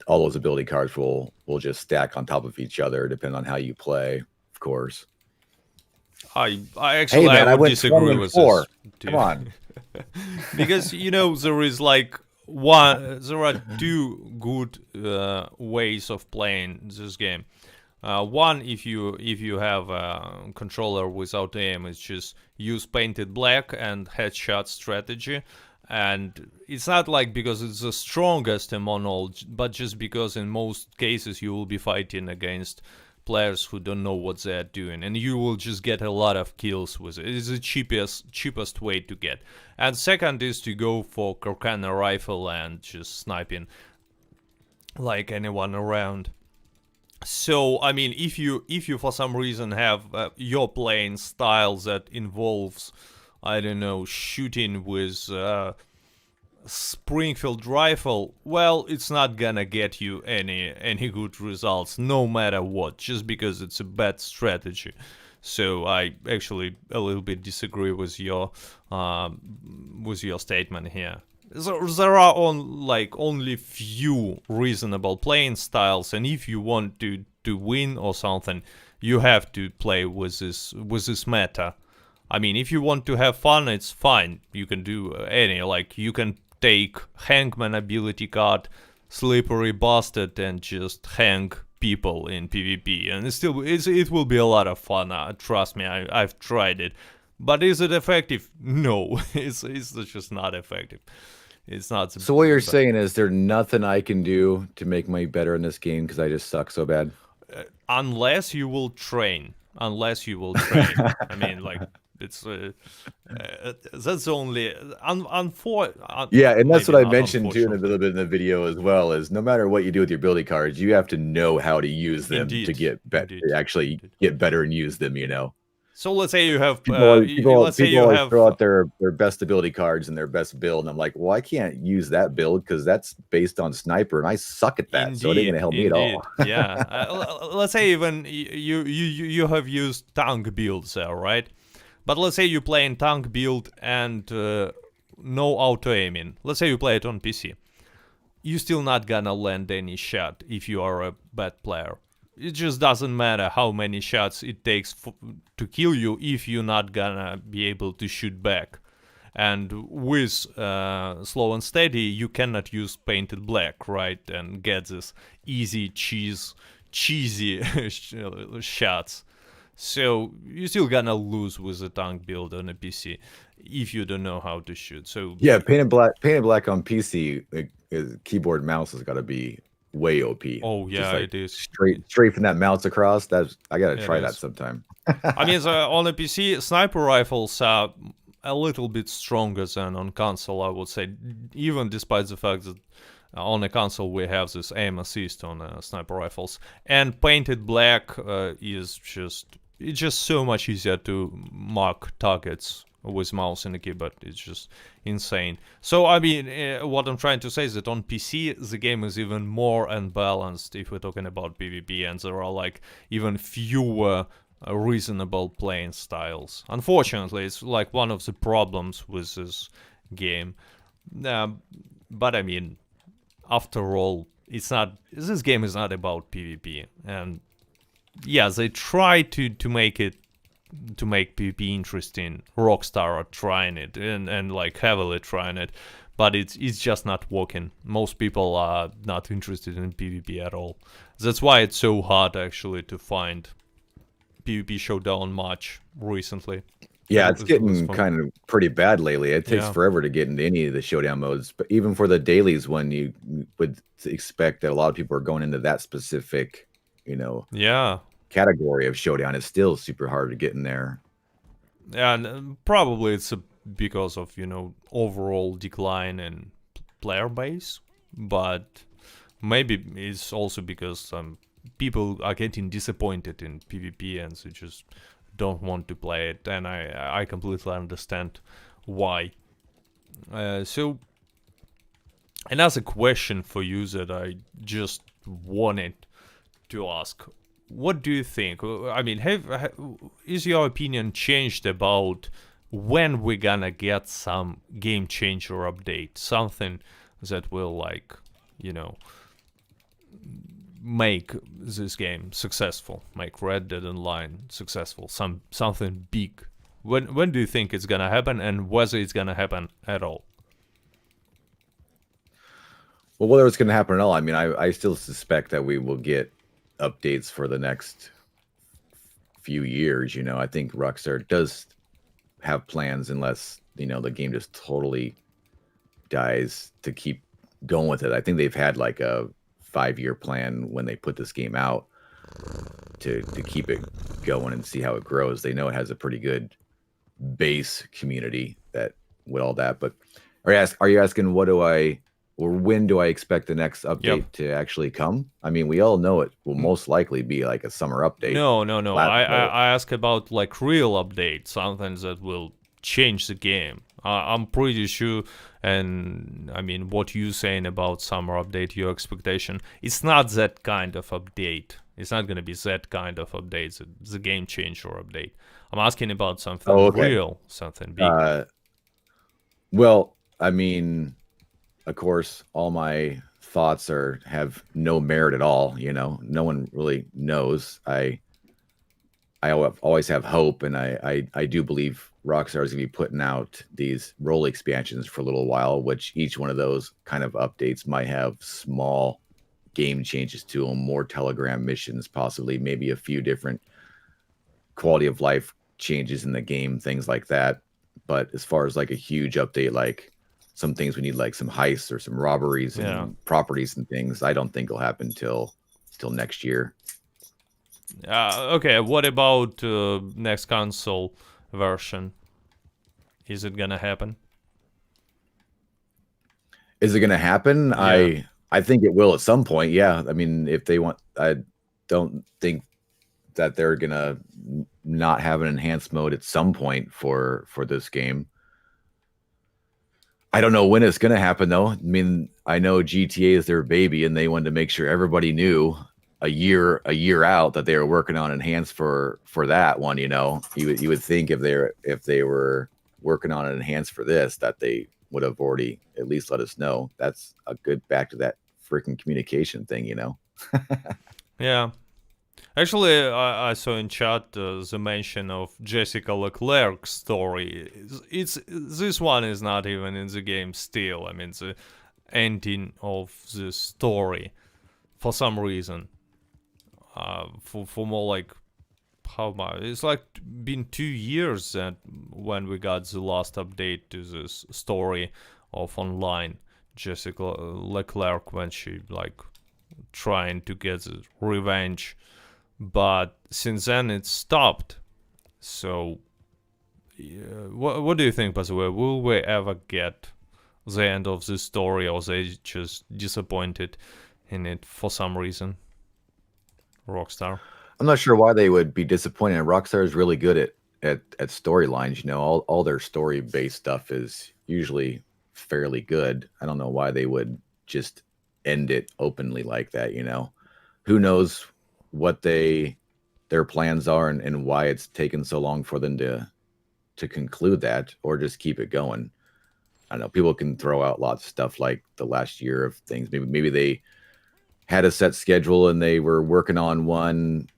all those ability cards will just stack on top of each other depending on how you play, of course. I actually, hey man, I would disagree with this. Come on. Because there is like there are two good ways of playing this game. One, if you have a controller without aim, it's just use painted black and headshot strategy. And it's not like because it's the strongest among all, but just because in most cases you will be fighting against players who don't know what they're doing, and you will just get a lot of kills with it. It's the cheapest way to get. And second is to go for Corcana rifle and just sniping like anyone around. So I mean, if you for some reason have your playing style that involves, I don't know, shooting with Springfield rifle, well, it's not gonna get you any good results, no matter what, just because it's a bad strategy. So I actually a little bit disagree with your statement here. There are only few reasonable playing styles, and if you want to win or something, you have to play with this meta. I mean, if you want to have fun, it's fine. You can do any, like, you can take Hangman ability card, Slippery Bastard, and just hang people in PvP, and it will be a lot of fun. Trust me, I've tried it. But is it effective? No, it's just not effective. It's not. So what you're saying is there's nothing I can do to make me better in this game because I just suck so bad? Unless you will train. I mean, like, it's that's only yeah, and that's what I mentioned too in a little bit in the video as well. Is no matter what you do with your ability cards, you have to know how to use them to get better, actually get better and use them. You know. So let's say you have people throw out their best ability cards and their best build, and I'm like, well, I can't use that build because that's based on sniper, and I suck at that, so it ain't gonna help me at all. Yeah, let's say even you have used tank builds there, right? But let's say you play in tank build and no auto aiming. Let's say you play it on PC. You're still not gonna land any shot if you are a bad player. It just doesn't matter how many shots it takes to kill you if you're not gonna be able to shoot back. And with slow and steady, you cannot use painted black, right? And get this easy cheesy shots. So you're still gonna lose with a tank build on a PC if you don't know how to shoot. So yeah, painted black on PC, keyboard mouse has got to be way OP. Oh yeah, like it is straight from that mouse across. I gotta try that sometime. I mean, on a PC, sniper rifles are a little bit stronger than on console, I would say, even despite the fact that on a console we have this aim assist on sniper rifles. And painted black is just so much easier to mark targets with mouse and a keyboard. It's just insane. So I mean, what I'm trying to say is that on PC the game is even more unbalanced if we're talking about PvP, and there are like even fewer reasonable playing styles. Unfortunately, it's like one of the problems with this game. But I mean, after all, this game is not about PvP, and yeah, they try to make PvP interesting. Rockstar are trying it and like heavily trying it, but it's just not working. Most people are not interested in PvP at all. That's why it's so hard actually to find PvP showdown match recently. Yeah, it's getting kind of pretty bad lately. It takes forever to get into any of the showdown modes, but even for the dailies, when you would expect that a lot of people are going into that specific, category of showdown, it's still super hard to get in there. And probably it's because of overall decline in player base, but maybe it's also because people are getting disappointed in PvP and they just don't want to play it, and I completely understand why. So another question for you that I just wanted to ask: what do you think? I mean, is your opinion changed about when we're gonna get some game changer update, something that will make this game successful, make Red Dead Online successful, something big? When do you think it's gonna happen, and whether it's gonna happen at all? Well, whether it's gonna happen at all, I mean, I still suspect that we will get updates for the next few years. I think Rockstar does have plans, unless the game just totally dies, to keep going with it. I think they've had like a 5-year plan when they put this game out to keep it going and see how it grows. They know it has a pretty good base community that with all that. But are you asking when do I expect the next update to actually come? I mean, we all know it will most likely be like a summer update. No. I ask about like real updates, something that will change the game. I'm pretty sure, and I mean, what you saying about summer update, your expectation, it's not that kind of update. It's not gonna be that kind of update, the game changer update. I'm asking about something real, something big. Well, I mean, of course, all my thoughts have no merit at all. You know, no one really knows. I always have hope, and I do believe Rockstar is going to be putting out these role expansions for a little while, which each one of those kind of updates might have small game changes to them, more Telegram missions, possibly maybe a few different quality of life changes in the game, things like that. But as far as like a huge update, like some things we need, like some heists or some robberies and properties and things, I don't think will happen till next year. Okay, what about next console version? Is it gonna happen? Is it gonna happen? Yeah. I think it will at some point. Yeah, I mean, if they want, I don't think that they're gonna not have an enhanced mode at some point for this game. I don't know when it's gonna happen though. I mean, I know GTA is their baby, and they wanted to make sure everybody knew a year out that they were working on enhanced for that one. You know, you would think if they were working on an enhanced for this, that they would have already at least let us know. That's a good back to that freaking communication thing, you know. Yeah. Actually, I saw in chat the mention of Jessica Leclerc's story. This one is not even in the game still. I mean, the ending of the story, for some reason, for more like how much? It's like been 2 years that when we got the last update to this story of online Jessica Leclerc when she like trying to get the revenge. But since then it stopped. So what do you think, by the way? Will we ever get the end of this story, or they just disappointed in it for some reason? Rockstar. I'm not sure why they would be disappointed. Rockstar is really good at storylines. You know, all their story based stuff is usually fairly good. I don't know why they would just end it openly like that. You know, who knows what their plans are and why it's taken so long for them to conclude that, or just keep it going. I don't know. People can throw out lots of stuff like the last year of things. Maybe they had a set schedule and they were working on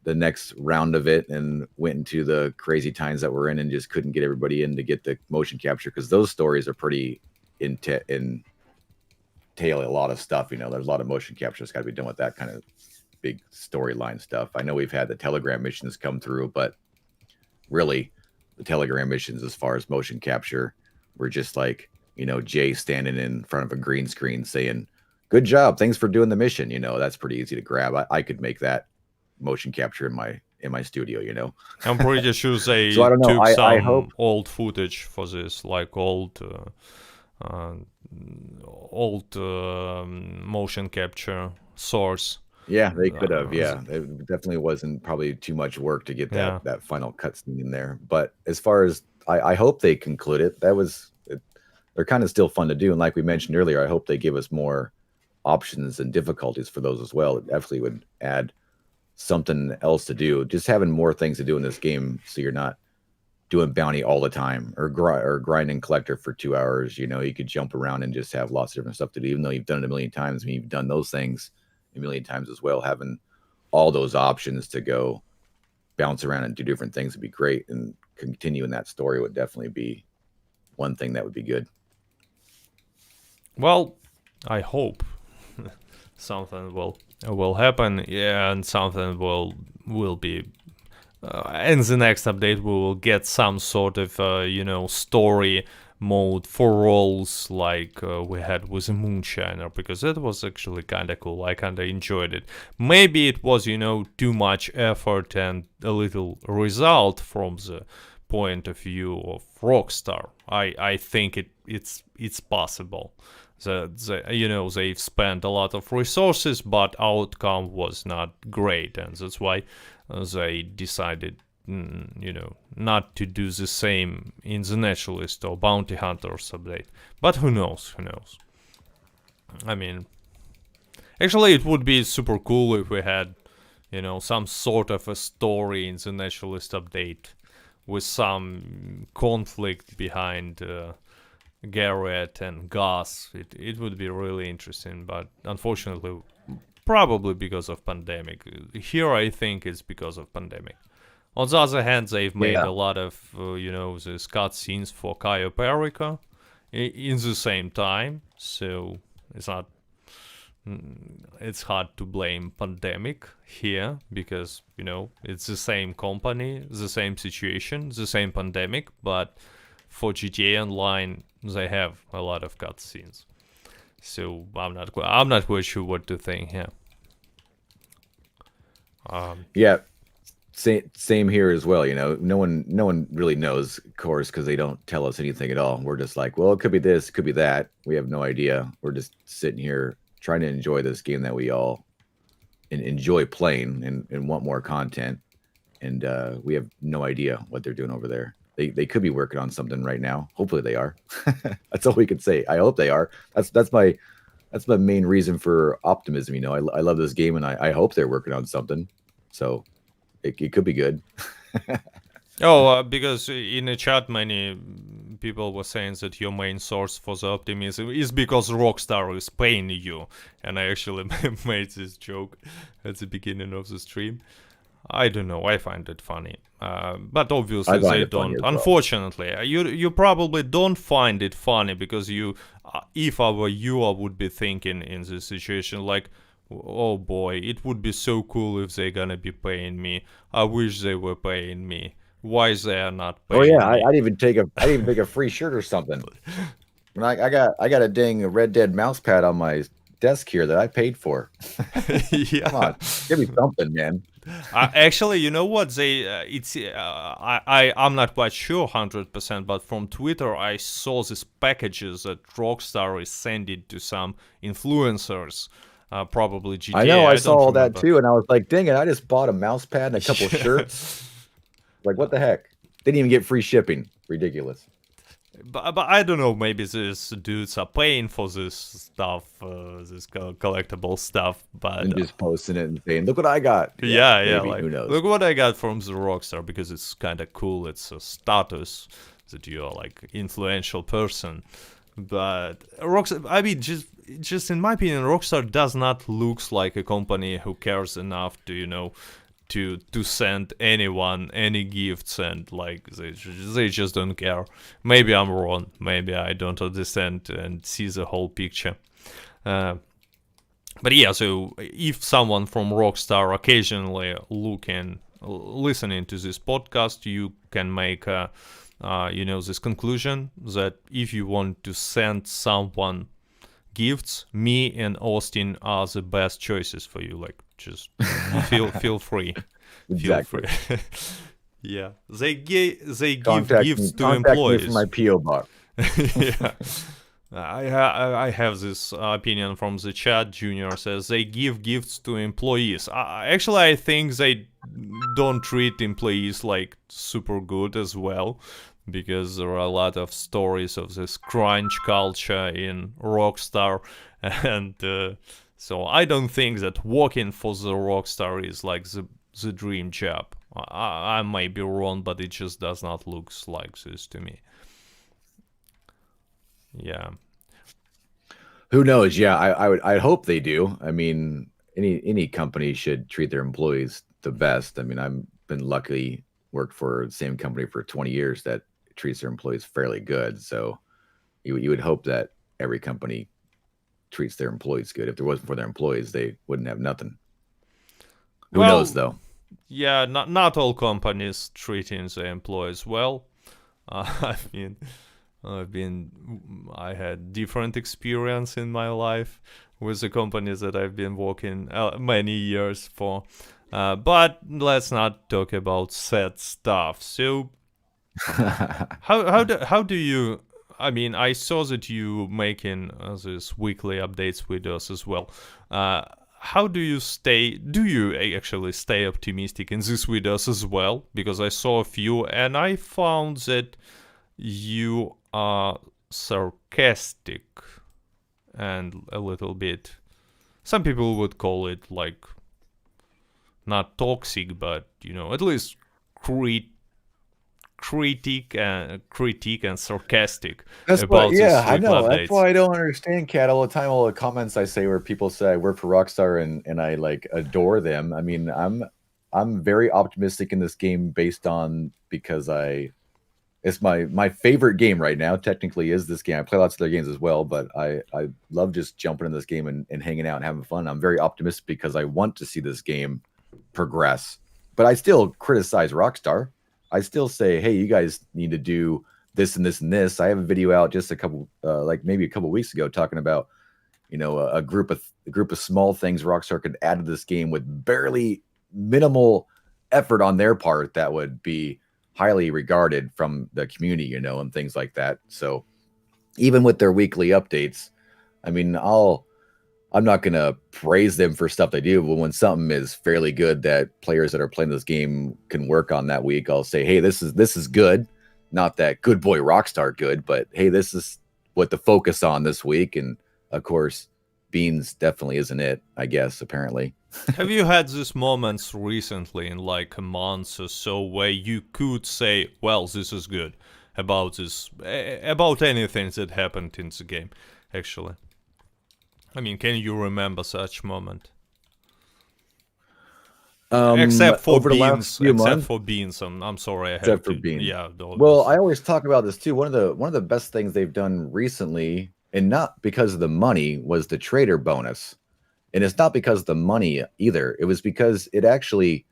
the next round of it, and went into the crazy times that we're in and just couldn't get everybody in to get the motion capture, because those stories are pretty entail a lot of stuff. You know, there's a lot of motion capture that's got to be done with that kind of big storyline stuff. I know we've had the Telegram missions come through, but really the Telegram missions as far as motion capture were just like, you know, Jay standing in front of a green screen saying, "Good job, thanks for doing the mission." You know, that's pretty easy to grab. I could make that motion capture in my studio, you know. I'm pretty sure they so I don't know. took some I hope old footage for this, like old motion capture source. Yeah, they could have. Yeah, it definitely wasn't probably too much work to get that final cutscene in there. But as far as I hope they conclude it, they're kind of still fun to do. And like we mentioned earlier, I hope they give us more options and difficulties for those as well. It definitely would add something else to do. Just having more things to do in this game, so you're not doing bounty all the time or grinding collector for 2 hours. You know, you could jump around and just have lots of different stuff to do, even though you've done it a million times. I mean, you've done those things a million times as well. Having all those options to go bounce around and do different things would be great, and continuing that story would definitely be one thing that would be good. Well, I hope something will happen, yeah, and something will be in the next update. We will get some sort of story mode for roles like we had with a Moonshiner, because that was actually kind of cool. I kind of enjoyed it. Maybe it was, too much effort and a little result from the point of view of Rockstar. I think it's possible. They've spent a lot of resources, but outcome was not great, and that's why they decided, not to do the same in the Naturalist or Bounty Hunters update. But who knows? Who knows? I mean, actually, it would be super cool if we had, some sort of a story in the Naturalist update with some conflict behind Garrett and Gus. It would be really interesting, but unfortunately, probably because of pandemic. Here, I think it's because of pandemic. On the other hand, they've made a lot of, these cutscenes for Cayo Perico in the same time, so it's not. It's hard to blame pandemic here because it's the same company, the same situation, the same pandemic, but for GTA Online they have a lot of cutscenes. So I'm not quite sure what to think here. Yeah, same here as well. No one really knows, of course, because they don't tell us anything at all. We're just like, well, it could be this, it could be that. We have no idea. We're just sitting here trying to enjoy this game that we all enjoy playing and want more content. And we have no idea what they're doing over there. They could be working on something right now. Hopefully they are. That's all we can say. I hope they are. That's my main reason for optimism. I love this game, and I hope they're working on something. So it could be good. Because in the chat many people were saying that your main source for the optimism is because Rockstar is paying you, and I actually made this joke at the beginning of the stream. I don't know, I find it funny, but obviously they don't. Well. Unfortunately, you probably don't find it funny because if I were you, I would be thinking in this situation like, oh boy, it would be so cool if they're gonna be paying me. I wish they were paying me. Why they are not paying me? I'd even take a free shirt or something. And I got a dang Red Dead mouse pad on my desk here that I paid for. Yeah. Come on, give me something, man. Actually, you know what? I'm not quite sure 100%, but from Twitter I saw these packages that Rockstar is sending to some influencers. Probably GTA. I know, I saw all that too, and I was like, dang it, I just bought a mouse pad and a couple shirts. Like, what the heck? Didn't even get free shipping. Ridiculous. But I don't know, maybe these dudes are paying for this stuff, this collectible stuff, but... And just posting it and saying, look what I got. Yeah, like, who knows? Look what I got from the Rockstar, because it's kind of cool, it's a status that you're, like, influential person. But Rockstar, I mean, just in my opinion, Rockstar does not look like a company who cares enough to, to send anyone any gifts, and like they just don't care. Maybe I'm wrong. Maybe I don't understand and see the whole picture. But yeah, so if someone from Rockstar occasionally listening to this podcast, you can make this conclusion that if you want to send someone gifts, me and Austin are the best choices for you. Like, just feel free. Exactly. Feel free. Yeah, they give gifts to Me employees. from my PO box. Yeah, I have this opinion from the chat. Junior says they give gifts to employees. Actually, I think they don't treat employees like super good as well, because there are a lot of stories of this crunch culture in Rockstar, and so I don't think that working for the Rockstar is like the dream job. I might be wrong, but it just does not look like this to me. Yeah. Who knows? Yeah, I hope they do. I mean, any company should treat their employees the best. I mean, I've been lucky, worked for the same company for 20 years that treats their employees fairly good. So you would hope that every company treats their employees good. If there wasn't for their employees, they wouldn't have nothing. Who knows, though? Yeah, not all companies treating their employees well. I mean, I had different experience in my life with the companies that I've been working many years for. But let's not talk about sad stuff. So how do you? I mean, I saw that you making these weekly updates with us as well. How do you stay? Do you actually stay optimistic in this with us as well? Because I saw a few, and I found that you are sarcastic and a little bit. Some people would call it like not toxic, but at least critique and sarcastic That's what, about yeah, these I weekly know. That's updates. why I don't understand Cat all the time. All the comments I say where people say I work for Rockstar and I like adore them. I mean, I'm very optimistic in this game based on because it's my favorite game right now. Technically, is this game. I play lots of other games as well, but I love just jumping in this game and hanging out and having fun. I'm very optimistic because I want to see this game progress. But I still criticize Rockstar. I still say, hey, you guys need to do this and this and this. I have a video out just maybe a couple weeks ago talking about a group of small things Rockstar could add to this game with barely minimal effort on their part that would be highly regarded from the community, and things like that. So even with their weekly updates, I mean, I'm not gonna praise them for stuff they do, but when something is fairly good that players that are playing this game can work on that week, I'll say, hey, this is good. Not that good boy Rockstar good, but hey, this is what to focus on this week. And of course, Beans definitely isn't it, I guess, apparently. Have you had these moments recently in like a month or so where you could say, well, this is good about anything that happened in the game, actually? I mean, can you remember such moment? Except for over the last Beans. few Except months, for Beans. I'm sorry, I have except for to. Beans. Yeah. Well, I always talk about this too. One of the best things they've done recently, and not because of the money, was the trader bonus. And it's not because of the money either. It was because it actually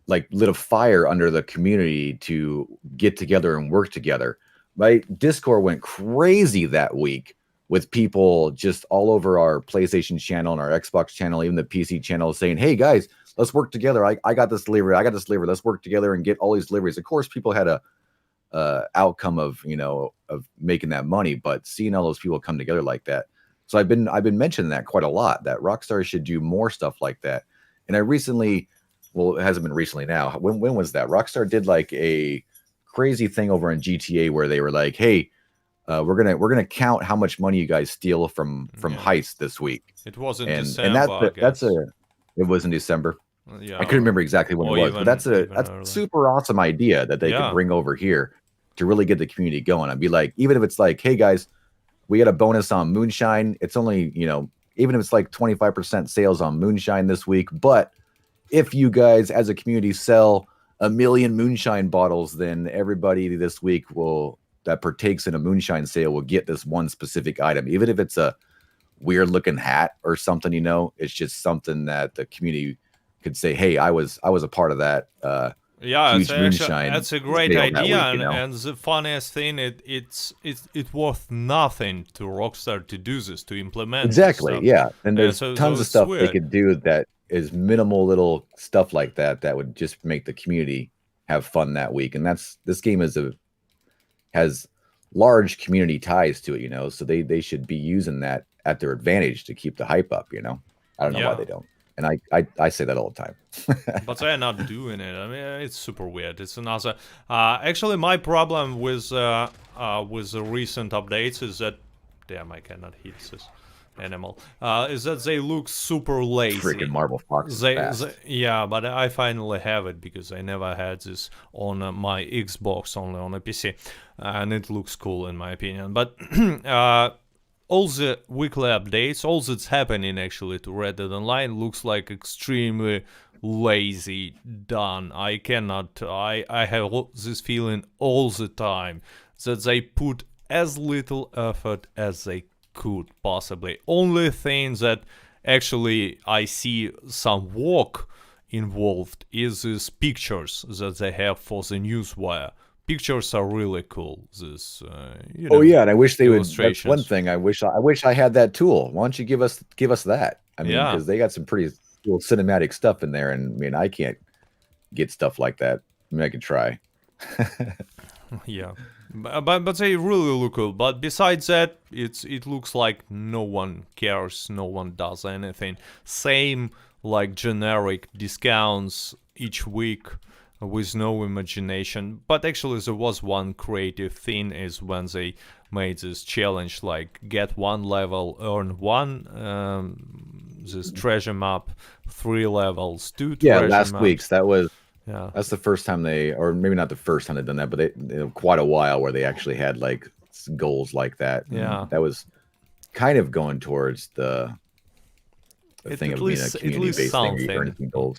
like lit a fire under the community to get together and work together. Right? Discord went crazy that week with people just all over our PlayStation channel and our Xbox channel, even the PC channel, saying, hey guys, let's work together. I got this delivery. I got this delivery. Let's work together and get all these deliveries. Of course, people had a outcome of making that money, but seeing all those people come together like that. So I've been mentioning that quite a lot, that Rockstar should do more stuff like that. And I recently, well, it hasn't been recently now. When was that? Rockstar did like a crazy thing over in GTA where they were like, hey, we're gonna count how much money you guys steal from heists this week. It was in and December. It was in December. Yeah. I couldn't remember exactly when it was, but that's a early. super awesome idea that they could bring over here to really get the community going. I'd be like, even if it's like, hey guys, we got a bonus on moonshine. It's only, even if it's like 25% sales on moonshine this week, but if you guys as a community sell 1 million moonshine bottles, then everybody this week that partakes in a moonshine sale will get this one specific item, even if it's a weird looking hat or something. It's just something that the community could say, hey, I was a part of that huge moonshine. That's a great idea, week, and the funniest thing, it's worth nothing to Rockstar to do this, to implement exactly. Yeah, and there's so tons of stuff they could do that is minimal little stuff like that would just make the community have fun that week. And this game has large community ties to it, so they should be using that at their advantage to keep the hype up. I don't know why they don't. And I say that all the time. But they're not doing it. I mean, it's super weird. It's another. Actually, my problem with the recent updates is that, damn, I cannot hit this animal. Is that they look super lazy. Freaking Marble Fox. Yeah, but I finally have it because I never had this on my Xbox, only on a PC, and it looks cool in my opinion. But all the weekly updates, all that's happening actually to Red Dead Online looks like extremely lazy done. I have this feeling all the time that they put as little effort as they could possibly. Only thing that actually I see some work involved is these pictures that they have for the newswire pictures are really cool. This, Oh yeah, and I wish they would. That's one illustrations. thing. I wish I had that tool. Why don't you give us that? I mean, Yeah, because they got some pretty cool cinematic stuff in there, and I mean, I can't get stuff like that. I mean, I could try. yeah. But they really look cool. But besides that, it looks like no one cares, no one does anything. Same like generic discounts each week with no imagination. But actually, there was one creative thing is when they made this challenge like get one level, earn one. This treasure map, 3 levels, two Yeah, treasure last maps. week's that was Yeah, that's the first time they, or maybe not the first time they've done that, but quite a while where they actually had like goals like that. And yeah. that was kind of going towards the It, thing at of being a least at least community-based thing where you earn something. some goals.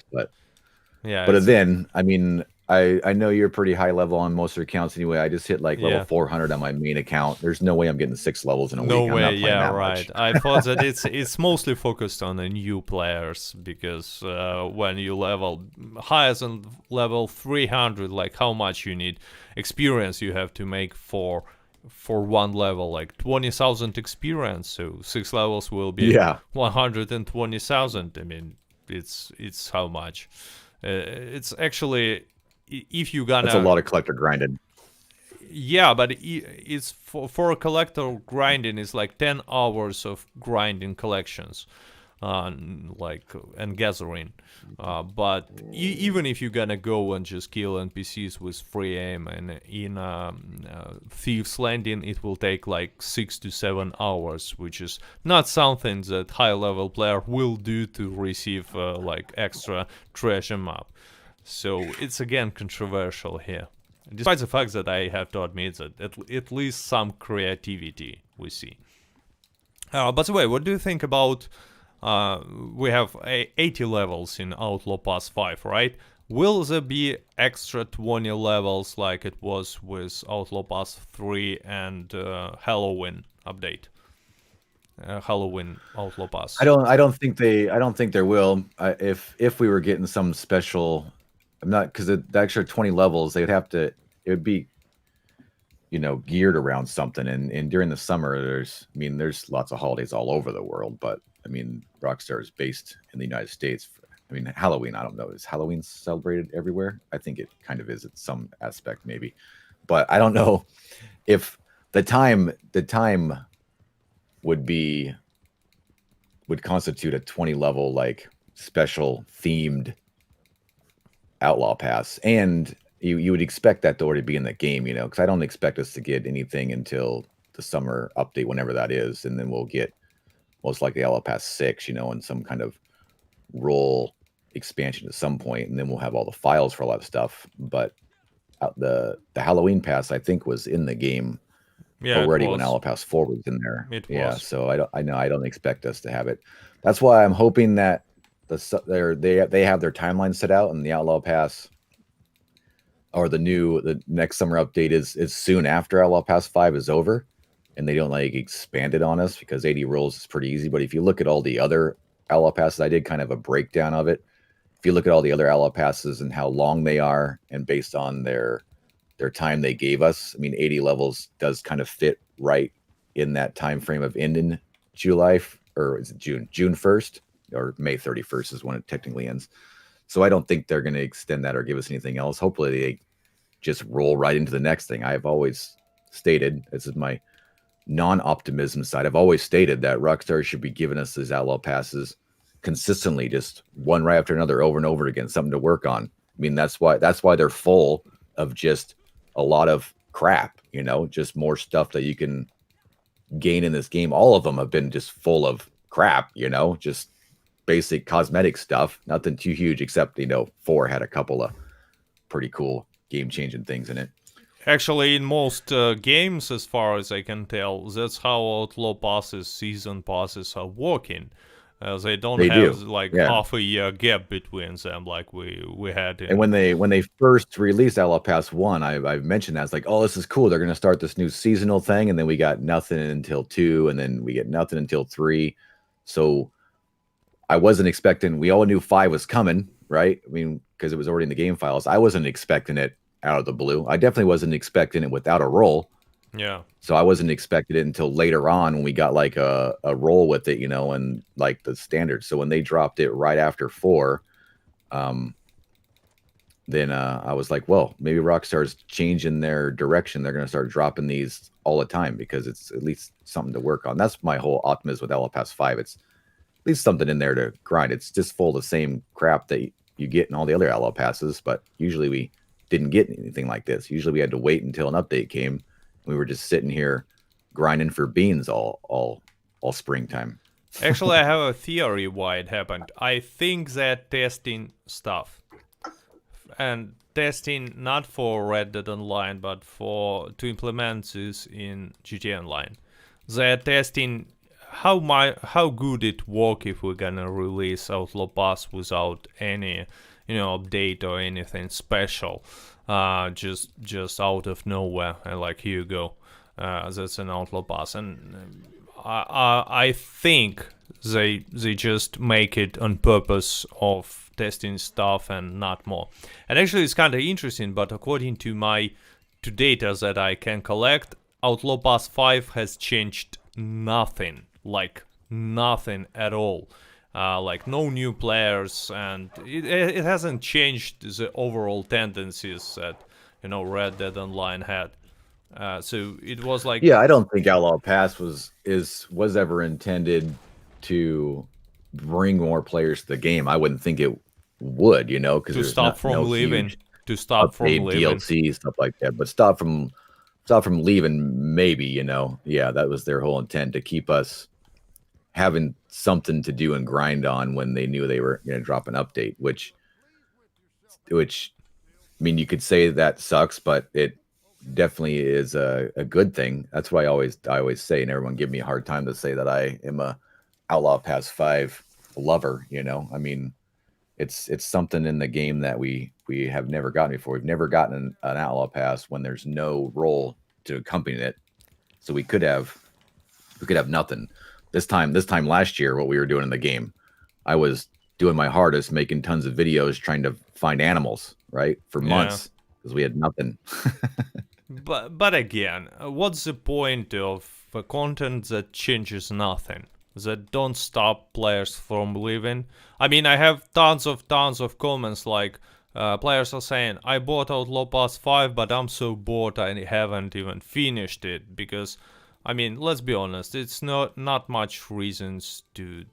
Yeah, But it's then, I mean, I know you're pretty high level on most of your accounts anyway. I just hit like level yeah. 400 on my main account. There's no way I'm getting 6 levels in a No week. I'm way, not playing yeah, that right. much. I thought that it's mostly focused on the new players because when you level higher than level 300, like how much you need experience you have to make for one level, like 20,000 experience. So 6 levels will be Yeah, 120,000. I mean, it's how much. It's actually if you that's a gonna lot of collector grinding. yeah, but it's for a collector grinding is like 10 hours of grinding collections, like and gathering. But even if you're gonna go and just kill NPCs with free aim and in Thieves Landing, it will take like 6 to 7 hours, which is not something that high level player will do to receive like extra treasure map. So it's again controversial here. Despite the fact that I have to admit that at least some creativity we see. By the way, what do you think about? We have 80 levels in Outlaw Pass 5, right? Will there be extra 20 levels like it was with Outlaw Pass 3 and Halloween update? Halloween Outlaw Pass. I don't think there will. If we were getting some special, I'm not, because the extra 20 levels, they would have to. It would be geared around something. And during the summer, there's lots of holidays all over the world, but I mean, Rockstar is based in the United States. I mean, Halloween, I don't know. Is Halloween celebrated everywhere? I think it kind of is at some aspect, maybe. But I don't know if the time would be would constitute a 20 level like special themed outlaw pass. And you would expect that to already be in the game, because I don't expect us to get anything until the summer update, whenever that is, and then we'll get most likely outlaw pass 6, and some kind of role expansion at some point, and then we'll have all the files for a lot of stuff. But the Halloween pass, I think, was in the game Yeah, it already when was. Outlaw Pass 4 was in there. It Yeah, was. so I don't expect us to have it. That's why I'm hoping that they have their timeline set out, and the Outlaw Pass or the next summer update is soon after Outlaw Pass 5 is over, and they don't like expand it on us, because 80 rolls is pretty easy. But if you look at all the other Outlaw Passes, I did kind of a breakdown of it. If you look at all the other Outlaw Passes and how long they are, and based on their time they gave us, I mean, 80 levels does kind of fit right in that time frame of ending July, or is it June 1st, or May 31st is when it technically ends. So I don't think they're going to extend that or give us anything else. Hopefully they just roll right into the next thing. I've always stated, this is my non-optimism side, I've always stated that Rockstar should be giving us these outlaw passes consistently, just one right after another, over and over again, something to work on. I mean, that's why they're full of just a lot of crap, just more stuff that you can gain in this game. All of them have been just full of crap, just basic cosmetic stuff, nothing too huge, except 4 had a couple of pretty cool game changing things in it. Actually, in most games, as far as I can tell, that's how Outlaw passes, season passes are working. They don't They have do, like yeah. half a year gap between them, like we had in. And when they first released Outlaw Pass 1, I've mentioned that, it's like, oh, this is cool, they're going to start this new seasonal thing, and then we got nothing until 2, and then we get nothing until 3. So I wasn't expecting. We all knew 5 was coming, right? I mean, because it was already in the game files. I wasn't expecting it out of the blue. I definitely wasn't expecting it without a roll. Yeah. So I wasn't expecting it until later on when we got like a roll with it, and like the standard. So when they dropped it right after 4, then I was like, well, maybe Rockstar's changing their direction. They're going to start dropping these all the time because it's at least something to work on. That's my whole optimism with Outlaw Pass 5. It's at least something in there to grind. It's just full of the same crap that you get in all the other Outlaw Passes, but usually we didn't get anything like this. Usually we had to wait until an update came. We were just sitting here grinding for beans all springtime. Actually, I have a theory why it happened. I think that testing stuff and testing not for Red Dead Online, but to implement this in GTA Online. They're testing how good it work if we're gonna release Outlaw Pass without any update or anything special. Just out of nowhere, and like, here you go, that's an Outlaw Pass. And I think they just make it on purpose of testing stuff and not more. And actually it's kind of interesting, but according to data that I can collect, Outlaw Pass 5 has changed nothing, like nothing at all. Like no new players, and it hasn't changed the overall tendencies that Red Dead Online had. So it was like, yeah, I don't think Outlaw Pass was ever intended to bring more players to the game. I wouldn't think it would, because to there's stop from no leaving, huge to stop from update, leaving. DLC stuff like that. But stop from leaving, maybe, yeah, that was their whole intent, to keep us having something to do and grind on when they knew they were going to drop an update, which I mean, you could say that sucks, but it definitely is a good thing. That's why I always say, and everyone give me a hard time to say that I am a Outlaw Pass 5 lover. I mean, it's something in the game that we have never gotten before. We've never gotten an Outlaw Pass when there's no role to accompany it. So we could have nothing. This time last year, what we were doing in the game, I was doing my hardest, making tons of videos, trying to find animals, right, for months, because we had nothing. But again, what's the point of content that changes nothing, that don't stop players from leaving? I mean, I have tons of comments like, players are saying, I bought Outlaw Pass 5, but I'm so bored I haven't even finished it, because, I mean, let's be honest, it's not much reasons to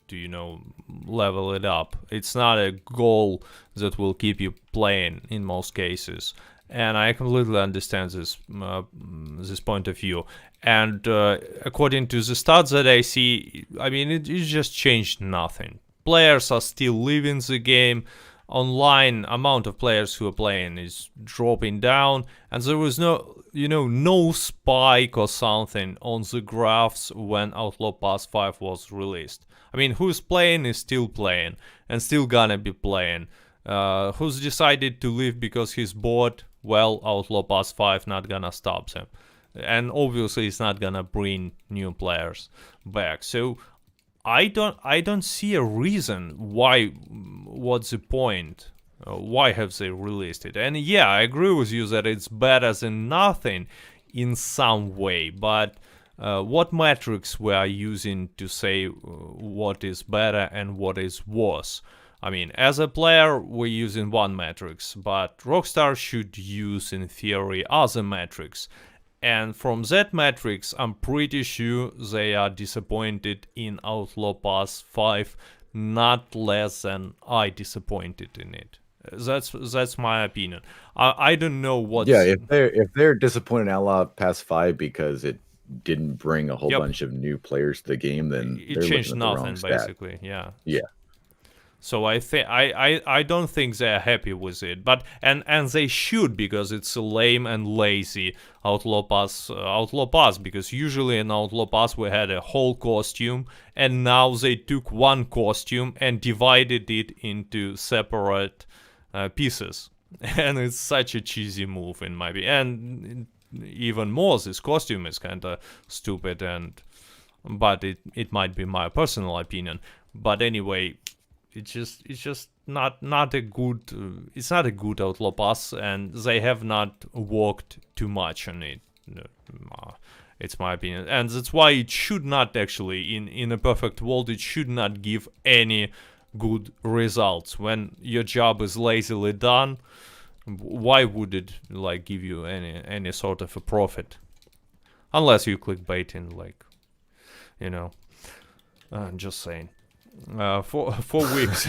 level it up. It's not a goal that will keep you playing in most cases. And I completely understand this point of view. And according to the stats that I see, I mean, it just changed nothing. Players are still leaving the game. Online amount of players who are playing is dropping down, and there was no spike or something on the graphs when Outlaw Pass 5 was released. I mean, who's playing is still playing and still gonna be playing. Who's decided to leave because he's bored? Well, Outlaw Pass 5 not gonna stop him, and obviously it's not gonna bring new players back. So I don't see a reason why. What's the point? Why have they released it? And yeah, I agree with you that it's better than nothing in some way, but what metrics we are using to say what is better and what is worse? I mean, as a player, we're using one metrics, but Rockstar should use, in theory, other metrics. And from that metrics, I'm pretty sure they are disappointed in Outlaw Pass 5, not less than I disappointed in it. That's my opinion. I don't know what. Yeah, if they're disappointed in Outlaw Pass 5 because it didn't bring a whole bunch of new players to the game, then it they're changed looking at the wrong nothing, stat. basically. Yeah. Yeah. So I don't think they're happy with it, but and they should, because it's a lame and lazy Outlaw Pass because usually in Outlaw Pass we had a whole costume, and now they took one costume and divided it into separate pieces, and it's such a cheesy move in my opinion. And even more, this costume is kind of stupid, but it might be my personal opinion. But anyway, it's just not a good it's not a good Outlaw Pass, and they have not worked too much on it. It's my opinion, and that's why it should not actually, in a perfect world, it should not give any good results. When your job is lazily done, why would it like give you any sort of a profit? Unless you clickbaiting, like, you know. Just saying. 4 weeks.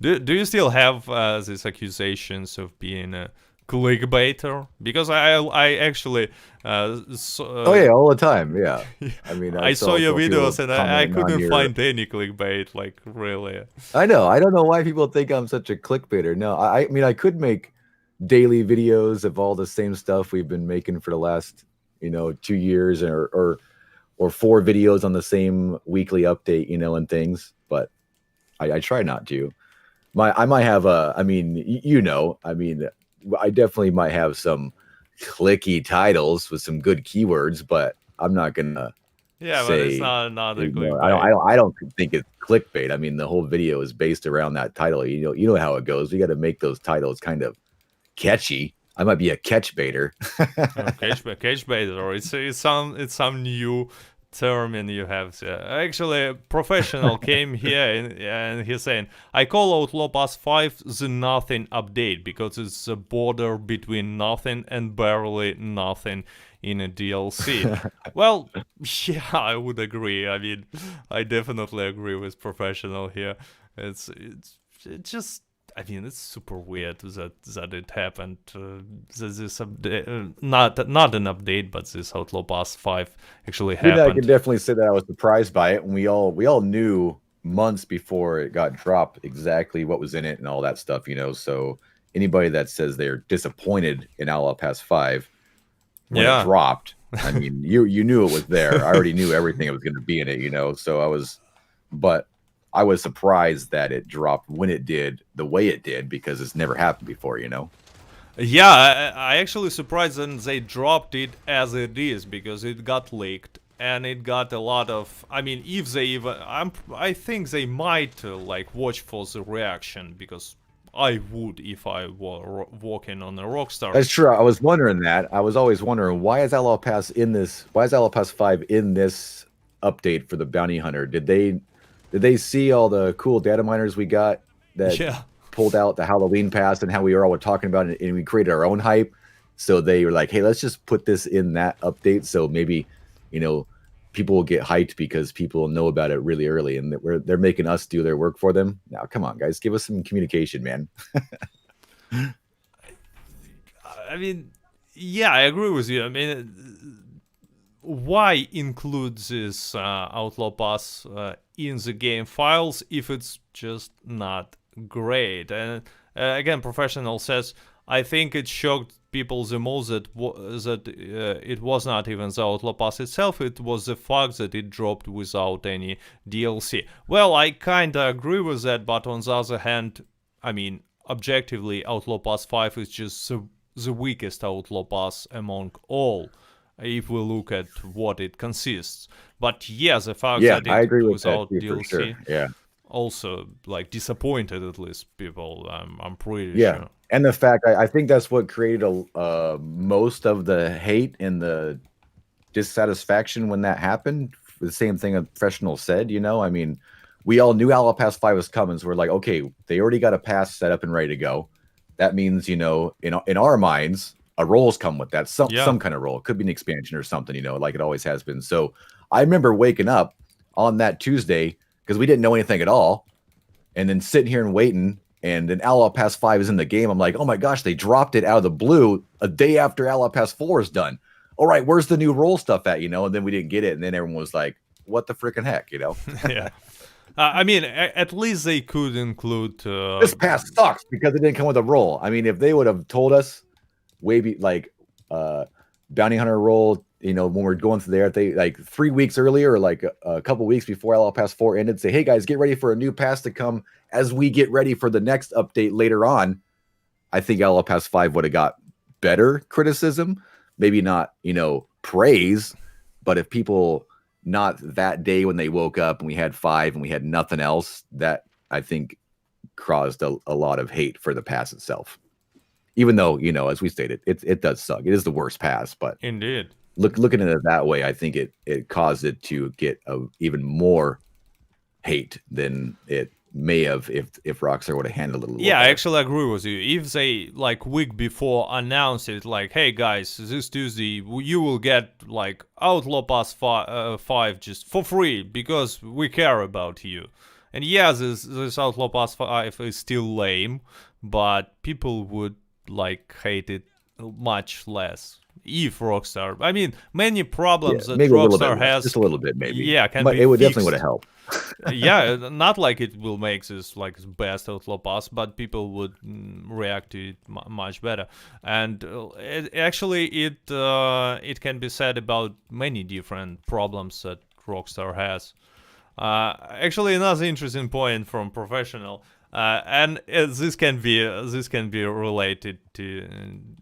do you still have these accusations of being a clickbaiter? Because I actually Oh yeah, all the time. Yeah. I mean, I saw your people videos and I commenting on couldn't your. find any clickbait, like, really. I know. I don't know why people think I'm such a clickbaiter. No, I mean, I could make daily videos of all the same stuff we've been making for the last, 2 years, or 4 videos on the same weekly update, and things. But I try not to. I might have I mean, I definitely might have some clicky titles with some good keywords, but I'm not gonna Yeah, but it's say, not a I clickbait. don't think it's clickbait. I mean, the whole video is based around that title. You know how it goes. We got to make those titles kind of catchy. I might be a catch baiter. Catch baiter. It's some new term and you have actually a professional came here and he's saying, I call Outlaw Pass 5 the nothing update because it's a border between nothing and barely nothing in a DLC. Well, yeah, I would agree. I mean, I definitely agree with professional here. It's just, I mean, it's super weird that it happened. This update, not an update, but this Outlaw Pass 5 actually happened. I can definitely say that I was surprised by it, and we all knew months before it got dropped exactly what was in it and all that stuff. So anybody that says they're disappointed in Outlaw Pass 5 when it dropped, I mean, you knew it was there. I already knew everything that was going to be in it. So I was surprised that it dropped when it did, the way it did, because it's never happened before. Yeah, I actually surprised that they dropped it as it is, because it got leaked and it got a lot of. I mean, if they even, I think they might like watch for the reaction, because I would if I were working on a Rockstar. That's true. I was wondering that. I was always wondering, why is Outlaw Pass in this? Why is Outlaw Pass 5 in this update for the bounty hunter? Did they see all the cool data miners we got that pulled out the Halloween pass and how we were all talking about it, and we created our own hype? So they were like, hey, let's just put this in that update, so maybe people will get hyped because people know about it really early, and they're making us do their work for them. Now, come on, guys, give us some communication, man. I mean, yeah, I agree with you. I mean, why include this Outlaw Pass in the game files if it's just not great? And again, professional says, I think it shocked people the most that it was not even the Outlaw Pass itself, it was the fact that it dropped without any DLC. Well, I kinda agree with that, but on the other hand, I mean, objectively, Outlaw Pass 5 is just the weakest Outlaw Pass among all, if we look at what it consists. But yeah, the fact that it I agree with without that too, DLC, for sure. Yeah, also like disappointed at least people. I'm pretty yeah. sure. And the fact, I think that's what created most of the hate and the dissatisfaction when that happened. The same thing a professional said. I mean, we all knew Outlaw Pass 5 was coming, so we're like, okay, they already got a pass set up and ready to go. That means, in our minds, a role's come with that, some kind of role. It could be an expansion or something, like it always has been. So I remember waking up on that Tuesday, because we didn't know anything at all, and then sitting here and waiting, and then Outlaw Pass 5 is in the game. I'm like, oh my gosh, they dropped it out of the blue a day after Outlaw Pass 4 is done. All right, where's the new role stuff at? And then we didn't get it, and then everyone was like, what the freaking heck, Yeah. I mean, at least they could include. This pass sucks because it didn't come with a role. I mean, if they would have told us, bounty hunter role, when we're going through there, if they like 3 weeks earlier or like a couple weeks before Outlaw Pass 4 ended, say, hey guys, get ready for a new pass to come as we get ready for the next update later on. I think Outlaw Pass 5 would have got better criticism, maybe not, praise, but if people not that day when they woke up and we had 5 and we had nothing else. That I think caused a lot of hate for the pass itself. Even though, as we stated, it does suck. It is the worst pass, but Indeed. looking at it that way, I think it caused it to get even more hate than it may have if Rockstar would have handled it a little Yeah, I better. actually agree with you. If they like week before announce it, like, hey guys, this Tuesday you will get like Outlaw Pass 5 just for free because we care about you. And yeah, this Outlaw Pass 5 is still lame, but people would like hate it much less. If Rockstar, I mean, many problems that Maybe a little bit Rockstar less, has, just a little bit, maybe. yeah, can But be it would definitely would have fixed. helped. Yeah, not like it will make this like best Outlaw Pass, but people would react to it much better. And it can be said about many different problems that Rockstar has. Actually, another interesting point from professional, and this can be related to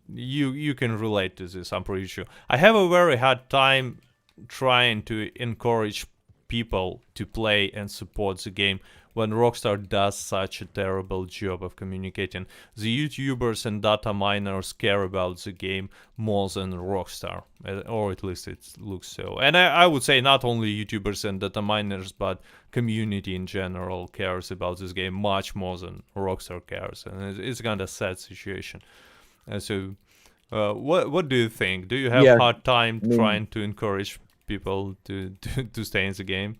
you. You can relate to this. I'm pretty sure. I have a very hard time trying to encourage people to play and support the game when Rockstar does such a terrible job of communicating. The YouTubers and data miners care about the game more than Rockstar, or at least it looks so. And I would say not only YouTubers and data miners, but community in general cares about this game much more than Rockstar cares, and it's kind of sad situation. So, what do you think? Do you have Yeah, hard time I mean, trying to encourage people to stay in the game?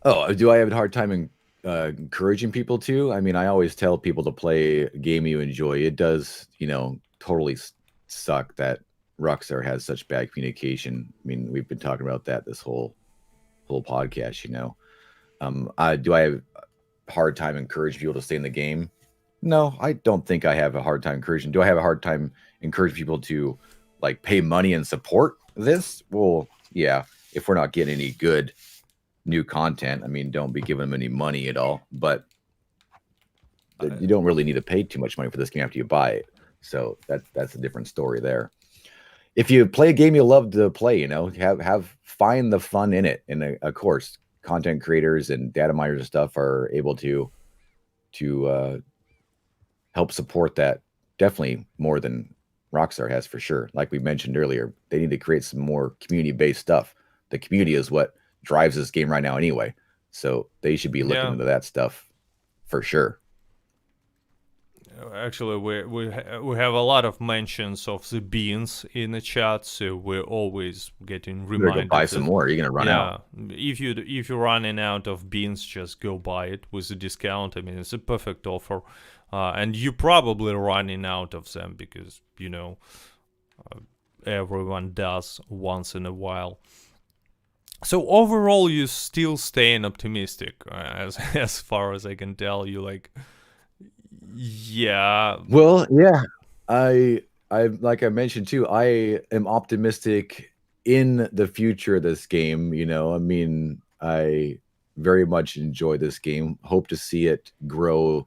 Oh, do I have a hard time encouraging people to? I mean, I always tell people to play a game you enjoy. It does, totally suck that Rockstar has such bad communication. I mean, we've been talking about that this whole podcast. Do I have a hard time encouraging people to stay in the game? No, I don't think I have a hard time encouraging. Do I have a hard time encouraging people to like pay money and support this? Well, yeah, if we're not getting any good new content, I mean, don't be giving them any money at all. But you don't really need to pay too much money for this game after you buy it. So that's a different story there. If you play a game you love to play, find the fun in it. And of course, content creators and data miners and stuff are able to help support that definitely more than Rockstar has for sure. Like we mentioned earlier, they need to create some more community-based stuff. The community is what drives this game right now anyway. So they should be looking into that stuff for sure. Actually, we have a lot of mentions of the beans in the chat, so we're always getting reminded. Go buy some more. You're gonna run out. If you're running out of beans, just go buy it with a discount. I mean, it's a perfect offer, and you're probably running out of them because everyone does once in a while. So overall, you still staying optimistic, as far as I can tell. You like. Yeah. Well, yeah. I like I mentioned too, I am optimistic in the future of this game. I mean, I very much enjoy this game. Hope to see it grow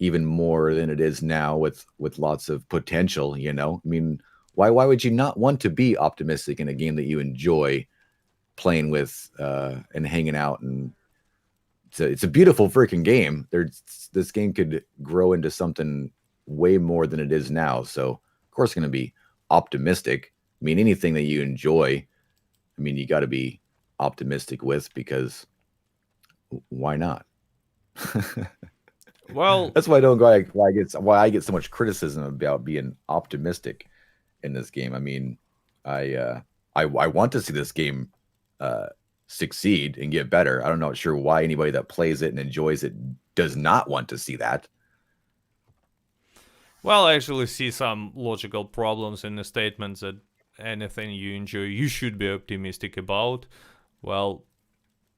even more than it is now with lots of potential. I mean, why would you not want to be optimistic in a game that you enjoy playing with and hanging out? And it's a beautiful freaking game. This game could grow into something way more than it is now. So of course, going to be optimistic. I mean, anything that you enjoy, I mean, you got to be optimistic with, because why not? Well, that's why I don't go. Why I get so much criticism about being optimistic in this game. I mean, I want to see this game succeed and get better. I'm not sure why anybody that plays it and enjoys it does not want to see that. Well, I actually see some logical problems in the statements that anything you enjoy, you should be optimistic about. Well,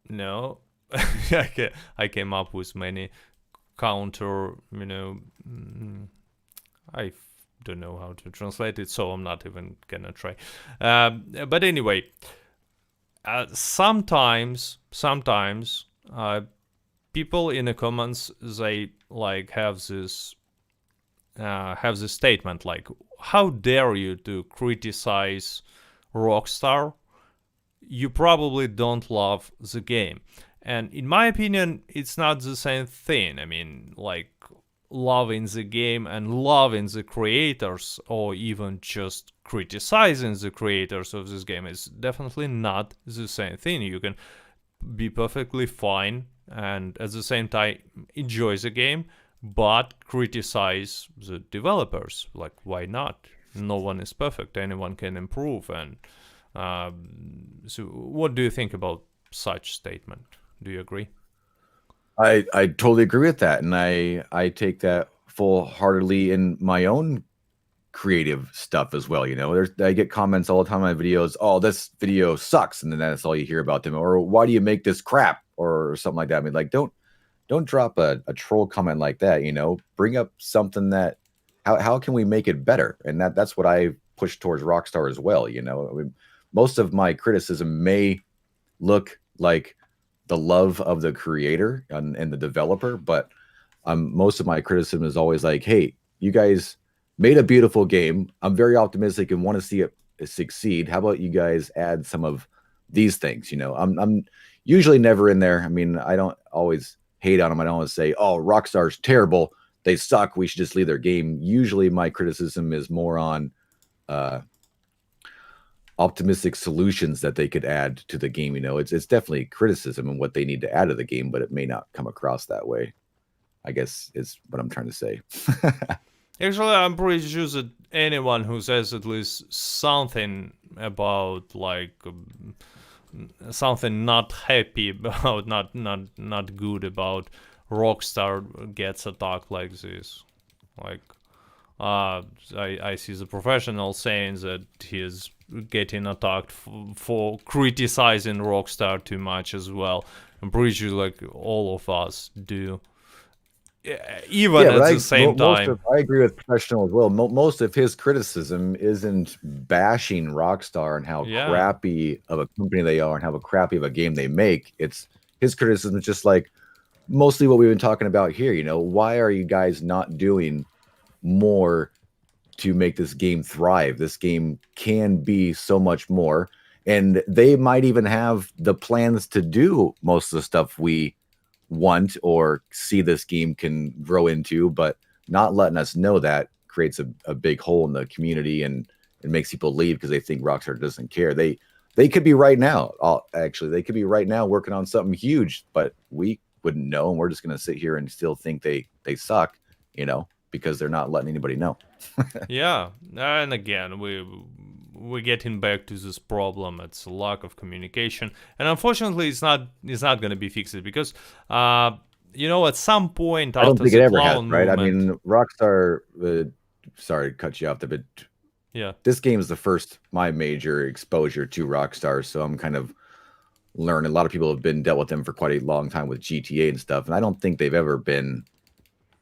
no. I came up with many counter, I don't know how to translate it, so I'm not even gonna try. But anyway, sometimes people in the comments, they like have this statement like, how dare you to criticize Rockstar you probably don't love the game. And in my opinion, it's not the same thing. I mean, like, loving the game and loving the creators, or even just criticizing the creators of this game, is definitely not the same thing. You can be perfectly fine and at the same time enjoy the game, but criticize the developers. Like, why not? No one is perfect. Anyone can improve. And so, what do you think about such statement? Do you agree? I totally agree with that, and I take that full-heartedly in my own creative stuff as well. I get comments all the time on my videos. Oh, this video sucks, and then that's all you hear about them. Or why do you make this crap, or something like that. I mean, like, don't drop a troll comment like that. Bring up something that how can we make it better, and that's what I push towards Rockstar as well. I mean, most of my criticism may look like the love of the creator and the developer, but most of my criticism is always like, hey, you guys made a beautiful game. I'm very optimistic and want to see it succeed. How about you guys add some of these things? I'm usually never in there. I mean, I don't always hate on them. I don't always say, oh, Rockstar's terrible, they suck, we should just leave their game. Usually my criticism is more on optimistic solutions that they could add to the game. It's definitely criticism and what they need to add to the game, but it may not come across that way, I guess is what I'm trying to say. Actually, I'm pretty sure that anyone who says at least something about, like, something not happy about, not good about Rockstar gets attacked like this. Like, I see the professional saying that he's getting attacked for criticizing Rockstar too much as well. I'm pretty sure, like, all of us do. Even at the same time. I agree with professional as well. Most of his criticism isn't bashing Rockstar and how crappy of a company they are and how crappy of a game they make. It's his criticism is just like mostly what we've been talking about here. Why are you guys not doing more to make this game thrive? This game can be so much more, and they might even have the plans to do most of the stuff we want or see this game can grow into, but not letting us know that creates a big hole in the community, and it makes people leave because they think Rockstar doesn't care. They could be right now. Actually, they could be right now working on something huge, but we wouldn't know, and we're just going to sit here and still think they suck, because they're not letting anybody know. Yeah, and again, we're getting back to this problem. It's a lack of communication, and unfortunately, it's not going to be fixed because, at some point, I don't after think the it ever has, clown right? I movement, mean, Rockstar. Sorry to cut you off there, but yeah, this game is the first my major exposure to Rockstar, so I'm kind of learning. A lot of people have dealt with them for quite a long time with GTA and stuff, and I don't think they've ever been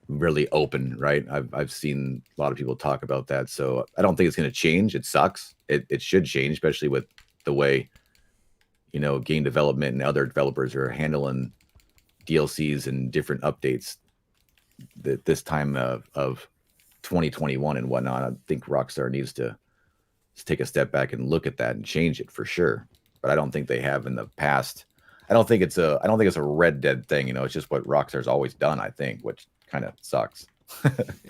really open, right? I've seen a lot of people talk about that, so I don't think it's going to change. It sucks. It should change, especially with the way game development and other developers are handling DLCs and different updates this time of 2021 and whatnot. I think Rockstar needs to take a step back and look at that and change it for sure. But I don't think they have in the past. I don't think it's a Red Dead thing. It's just what Rockstar's always done, I think, which kind of sucks.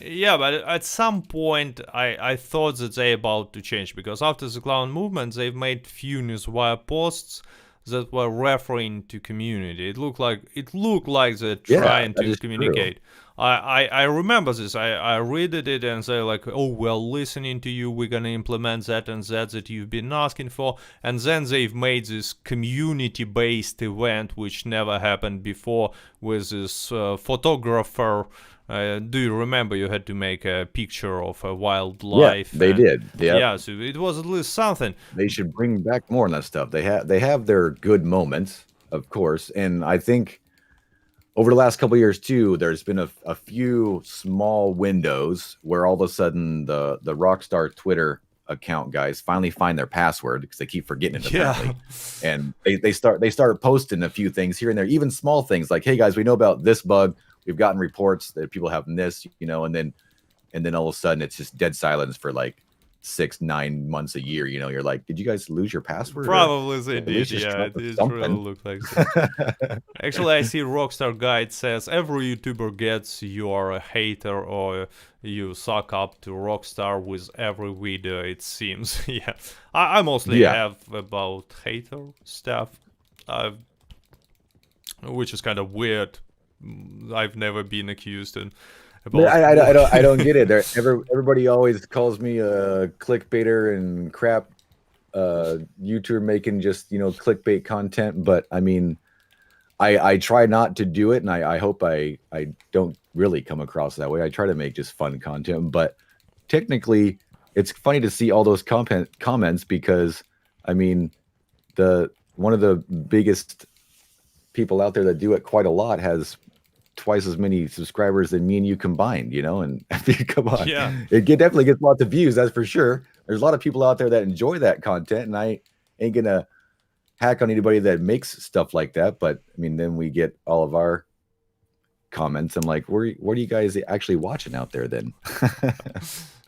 Yeah, but at some point, I thought that they're about to change, because after the clown movement, they've made few newswire posts that were referring to community. It looked like they're trying to communicate. True. I remember this. I read it and say, like, oh, we're listening to you. We're gonna implement that and that you've been asking for. And then they've made this community-based event, which never happened before, with this photographer. Do you remember you had to make a picture of a wildlife? Yeah, they did. Yeah, so it was at least something. They should bring back more on that stuff. They have their good moments, of course, and I think over the last couple of years too, there's been a few small windows where all of a sudden the Rockstar Twitter account guys finally find their password because they keep forgetting it apparently. Yeah. And they start posting a few things here and there, even small things like, hey guys, we know about this bug. We've gotten reports that people have this, and then all of a sudden it's just dead silence for like 6-9 months a year. You know, you're like, did you guys lose your password? Probably they At did, least just yeah, drop it really something. looked like that. Actually, I see Rockstar Guide says every YouTuber gets you are a hater or you suck up to Rockstar with every video, it seems. Yeah, I mostly Yeah. have about hater stuff, which is kind of weird. I've never been accused and about I don't get it. Everybody always calls me a clickbaiter and crap. YouTuber making just, you know, clickbait content, but I mean, I try not to do it, and I hope I don't really come across that way. I try to make just fun content, but technically, it's funny to see all those comments because, I mean, one of the biggest people out there that do it quite a lot has twice as many subscribers than me and you combined, you know, and I mean, come on, yeah. definitely gets lots of views, that's for sure. There's a lot of people out there that enjoy that content, and I ain't gonna hack on anybody that makes stuff like that. But I mean, then we get all of our comments. I'm like, what are you guys actually watching out there then?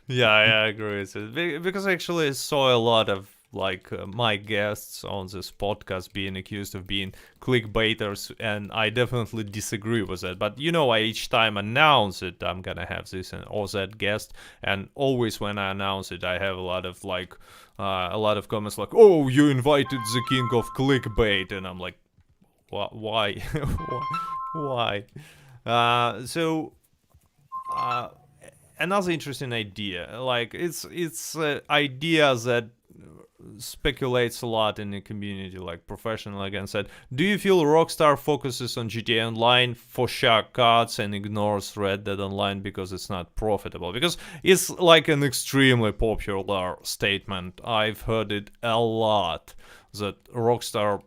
Yeah, I agree with it. Because actually I saw a lot of like my guests on this podcast being accused of being clickbaiters, and I definitely disagree with that. But you know, I each time announce it, I'm gonna have this or that guest, and always when I announce it, I have a lot of like a lot of comments like, "Oh, you invited the king of clickbait," and I'm like, "Why? Why?" So. Another interesting idea, like it's idea that speculates a lot in the community, like Professional again said, do you feel Rockstar focuses on GTA Online for shortcuts and ignores Red Dead Online because it's not profitable? Because it's like an extremely popular statement. I've heard it a lot, that Rockstar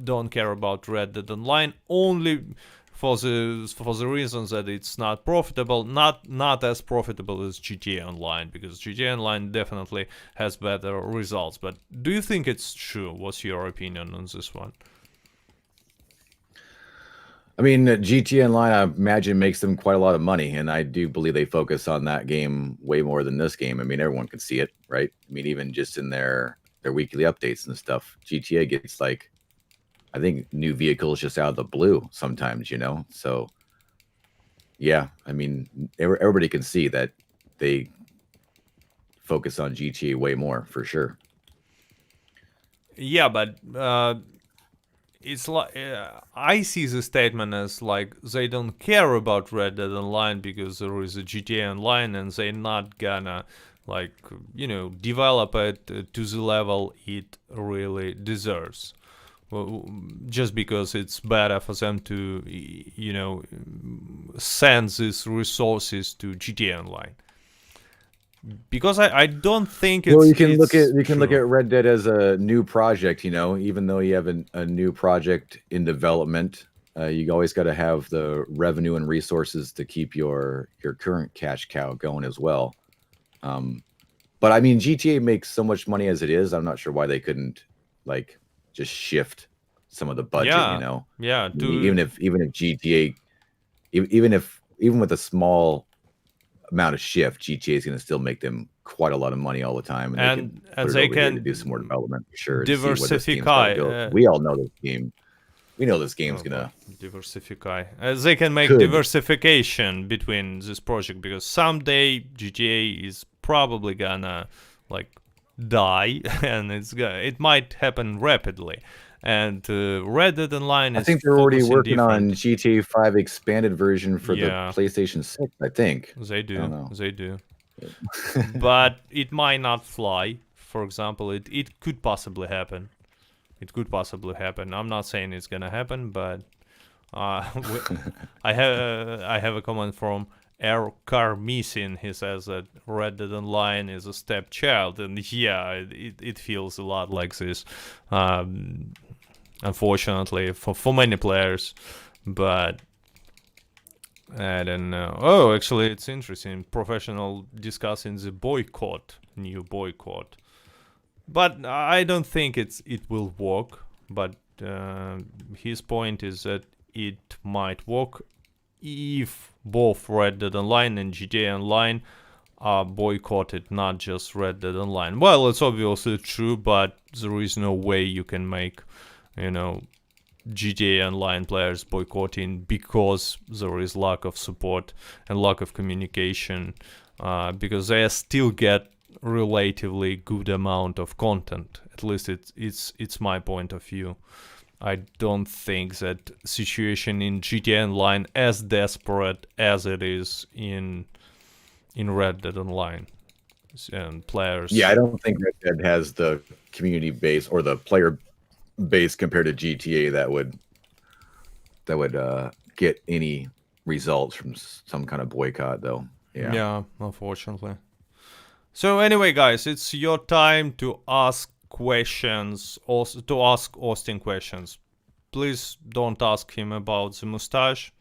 don't care about Red Dead Online only for the reasons that it's not profitable, not as profitable as GTA Online, because GTA Online definitely has better results. But do you think it's true? What's your opinion on this one? I mean, GTA Online, I imagine, makes them quite a lot of money, and I do believe they focus on that game way more than this game. I mean, everyone can see it, right? I mean, even just in their weekly updates and stuff, GTA gets like, I think, new vehicles just out of the blue sometimes, you know? So, yeah, I mean, everybody can see that they focus on GTA way more, for sure. Yeah, but it's like I see the statement as like they don't care about Red Dead Online because there is a GTA Online, and they're not gonna like, you know, develop it to the level it really deserves. Well, just because it's better for them to, you know, send these resources to GTA Online. Because I don't think it's. Well, you can look true. at Red Dead as a new project. You know, even though you have a new project in development, you always got to have the revenue and resources to keep your current cash cow going as well. But I mean, GTA makes so much money as it is. I'm not sure why they couldn't like just shift some of the budget. You Yeah, know, yeah. I mean, even if GTA, even with a small amount of shift, GTA is going to still make them quite a lot of money all the time, and they can put it they over here to do some more can development for sure to see where this game's got to diversify. go. We all know this game. We know this game's Oh boy, gonna diversify. They can make could. diversification between this project, because someday GTA is probably gonna like die, and it might happen rapidly. And Red Dead Online I is think they're already focusing working on different. GTA 5 expanded version for the Yeah, PlayStation 6. I think. they I don't do. know. They do. But it might not fly. For example, it could possibly happen. It could possibly happen. I'm not saying it's gonna happen, but I have a comment from Air Car Missing. He says that Red Dead Online is a stepchild, and yeah, it feels a lot like this. Unfortunately, for many players, but I don't know. Oh, actually, it's interesting. Professional discussing the new boycott. But I don't think it will work. But his point is that it might work if both Red Dead Online and GTA Online are boycotted, not just Red Dead Online. Well, it's obviously true, but there is no way you can make, GTA Online players boycotting because there is lack of support and lack of communication, because they still get relatively good amount of content. At least it's my point of view. I don't think that situation in GTA Online as desperate as it is in Red Dead Online, and players. Yeah, I don't think Red Dead has the community base or the player base compared to GTA that would get any results from some kind of boycott, though. Yeah, unfortunately. So anyway, guys, it's your time to ask questions, also to ask Austin questions. Please don't ask him about the mustache.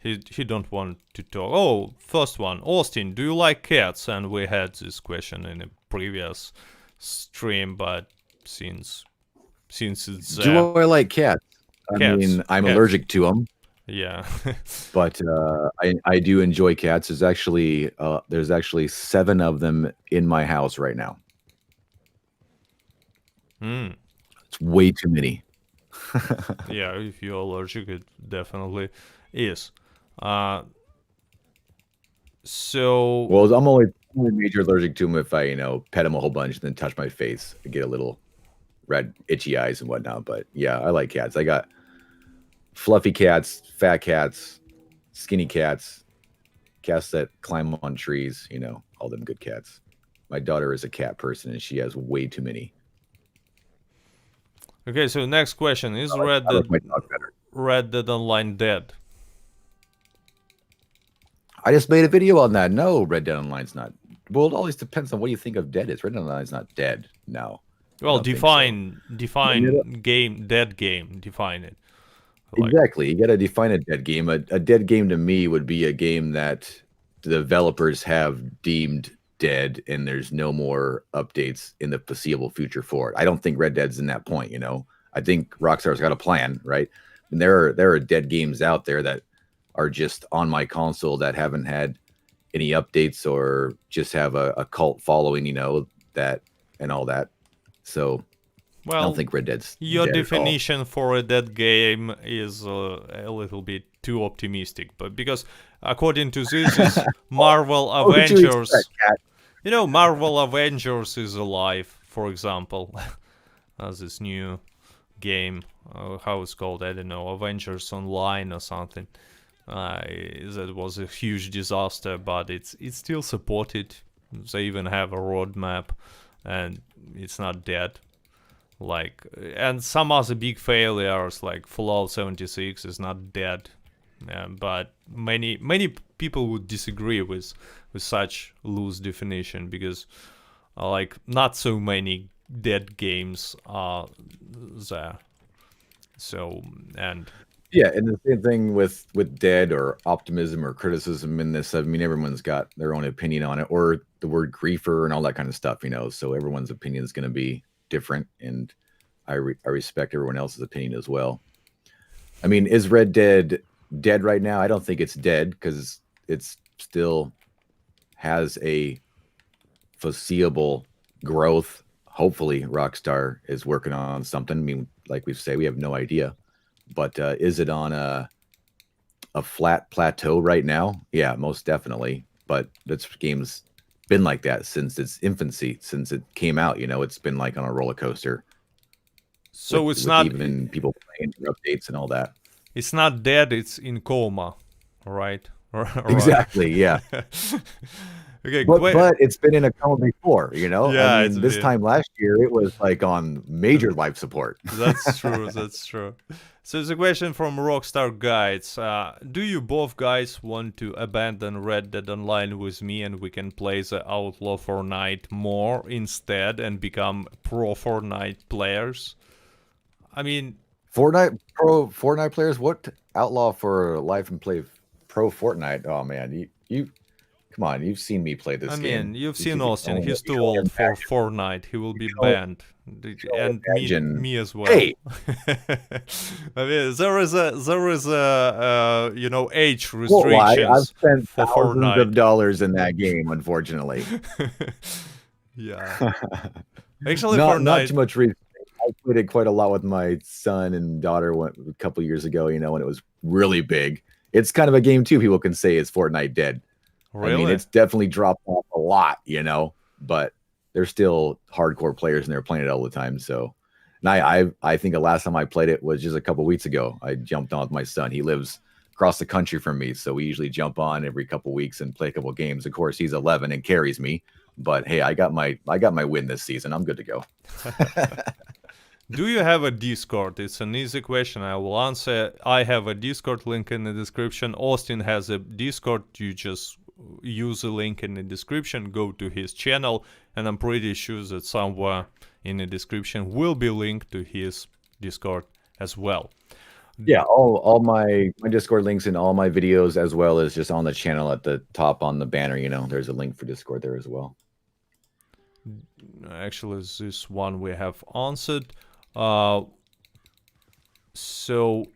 He don't want to talk. Oh, first one, Austin, do you like cats? And we had this question in a previous stream, but since it's do I like cats? I mean, I'm allergic to them. Yeah. But I do enjoy cats. There's actually 7 of them in my house right now. It's way too many. Yeah, if you're allergic, it definitely is. So well, I'm only major allergic to them if I pet them a whole bunch and then touch my face and get a little red itchy eyes and whatnot. But yeah, I like cats. I got fluffy cats, fat cats, skinny cats, cats that climb on trees, all them good cats. My daughter is a cat person and she has way too many. Okay, so next question, is Red Dead Online dead? I just made a video on that. No, Red Dead Online's not. Well, it always depends on what you think of dead is. Red Dead Online's not dead. No. Well, define game, dead game. Define it. Exactly. You got to define a dead game. A dead game to me would be a game that the developers have deemed dead and there's no more updates in the foreseeable future for it. I don't think Red Dead's in that point, I think Rockstar's got a plan, right? And there are dead games out there that are just on my console that haven't had any updates or just have a cult following, that and all that. So well, I don't think Red Dead's your dead definition for a dead game is a little bit too optimistic, but because according to this is Marvel Avengers. Marvel Avengers is alive, for example. This new game, how it's called, I don't know, Avengers Online or something. That was a huge disaster, but it's still supported. They even have a roadmap, and it's not dead. And some other big failures like Fallout 76 is not dead, but many people would disagree with such loose definition, because not so many dead games are there. So and the same thing with dead or optimism or criticism in this. I mean, everyone's got their own opinion on it, or the word griefer and all that kind of stuff, so everyone's opinion is going to be different, and I respect everyone else's opinion as well. I mean, is Red Dead dead right now? I don't think it's dead, because it's still has a foreseeable growth. Hopefully Rockstar is working on something. I mean, like we say, we have no idea, but is it on a flat plateau right now? Yeah, most definitely. But this game's been like that since its infancy, since it came out. It's been like on a roller coaster. So it's not even people playing updates and all that. It's not dead. It's in coma, right? Exactly. Yeah. Okay, but it's been in a coma before, Yeah, I mean, this time last year it was like on major life support. That's true. That's true. So the question from Rockstar Guides: do you both guys want to abandon Red Dead Online with me, and we can play the Outlaw Fortnite more instead and become pro Fortnite players? I mean, Fortnite players. What Outlaw for life and play pro Fortnite? Oh man, you. Come on, you've seen me play this game. I mean, you've seen Austin. He's too old for Fortnite. He will be banned And Imagine, me as well. hey, I mean, there is a age won't lie, I've restrictions spent for thousands of Fortnite. dollars in that game, unfortunately. Yeah, actually, Not too Fortnite. much reason. I played it quite a lot with my son and daughter a couple years ago, when it was really big. It's kind of a game too. People can say is Fortnite dead. I mean, Really? it's definitely dropped off a lot, but there's still hardcore players and they're playing it all the time. So, and I think the last time I played it was just a couple weeks ago. I jumped on with my son. He lives across the country from me, so we usually jump on every couple weeks and play a couple games. Of course, he's 11 and carries me, but hey, I got my win this season. I'm good to go. Do you have a Discord? It's an easy question. I will answer. I have a Discord link in the description. Austin has a Discord. You just use the link in the description, go to his channel, and I'm pretty sure that somewhere in the description will be linked to his Discord as well. Yeah, all my Discord links in all my videos, as well as just on the channel at the top on the banner. There's a link for Discord there as well. Actually, this one we have answered. So,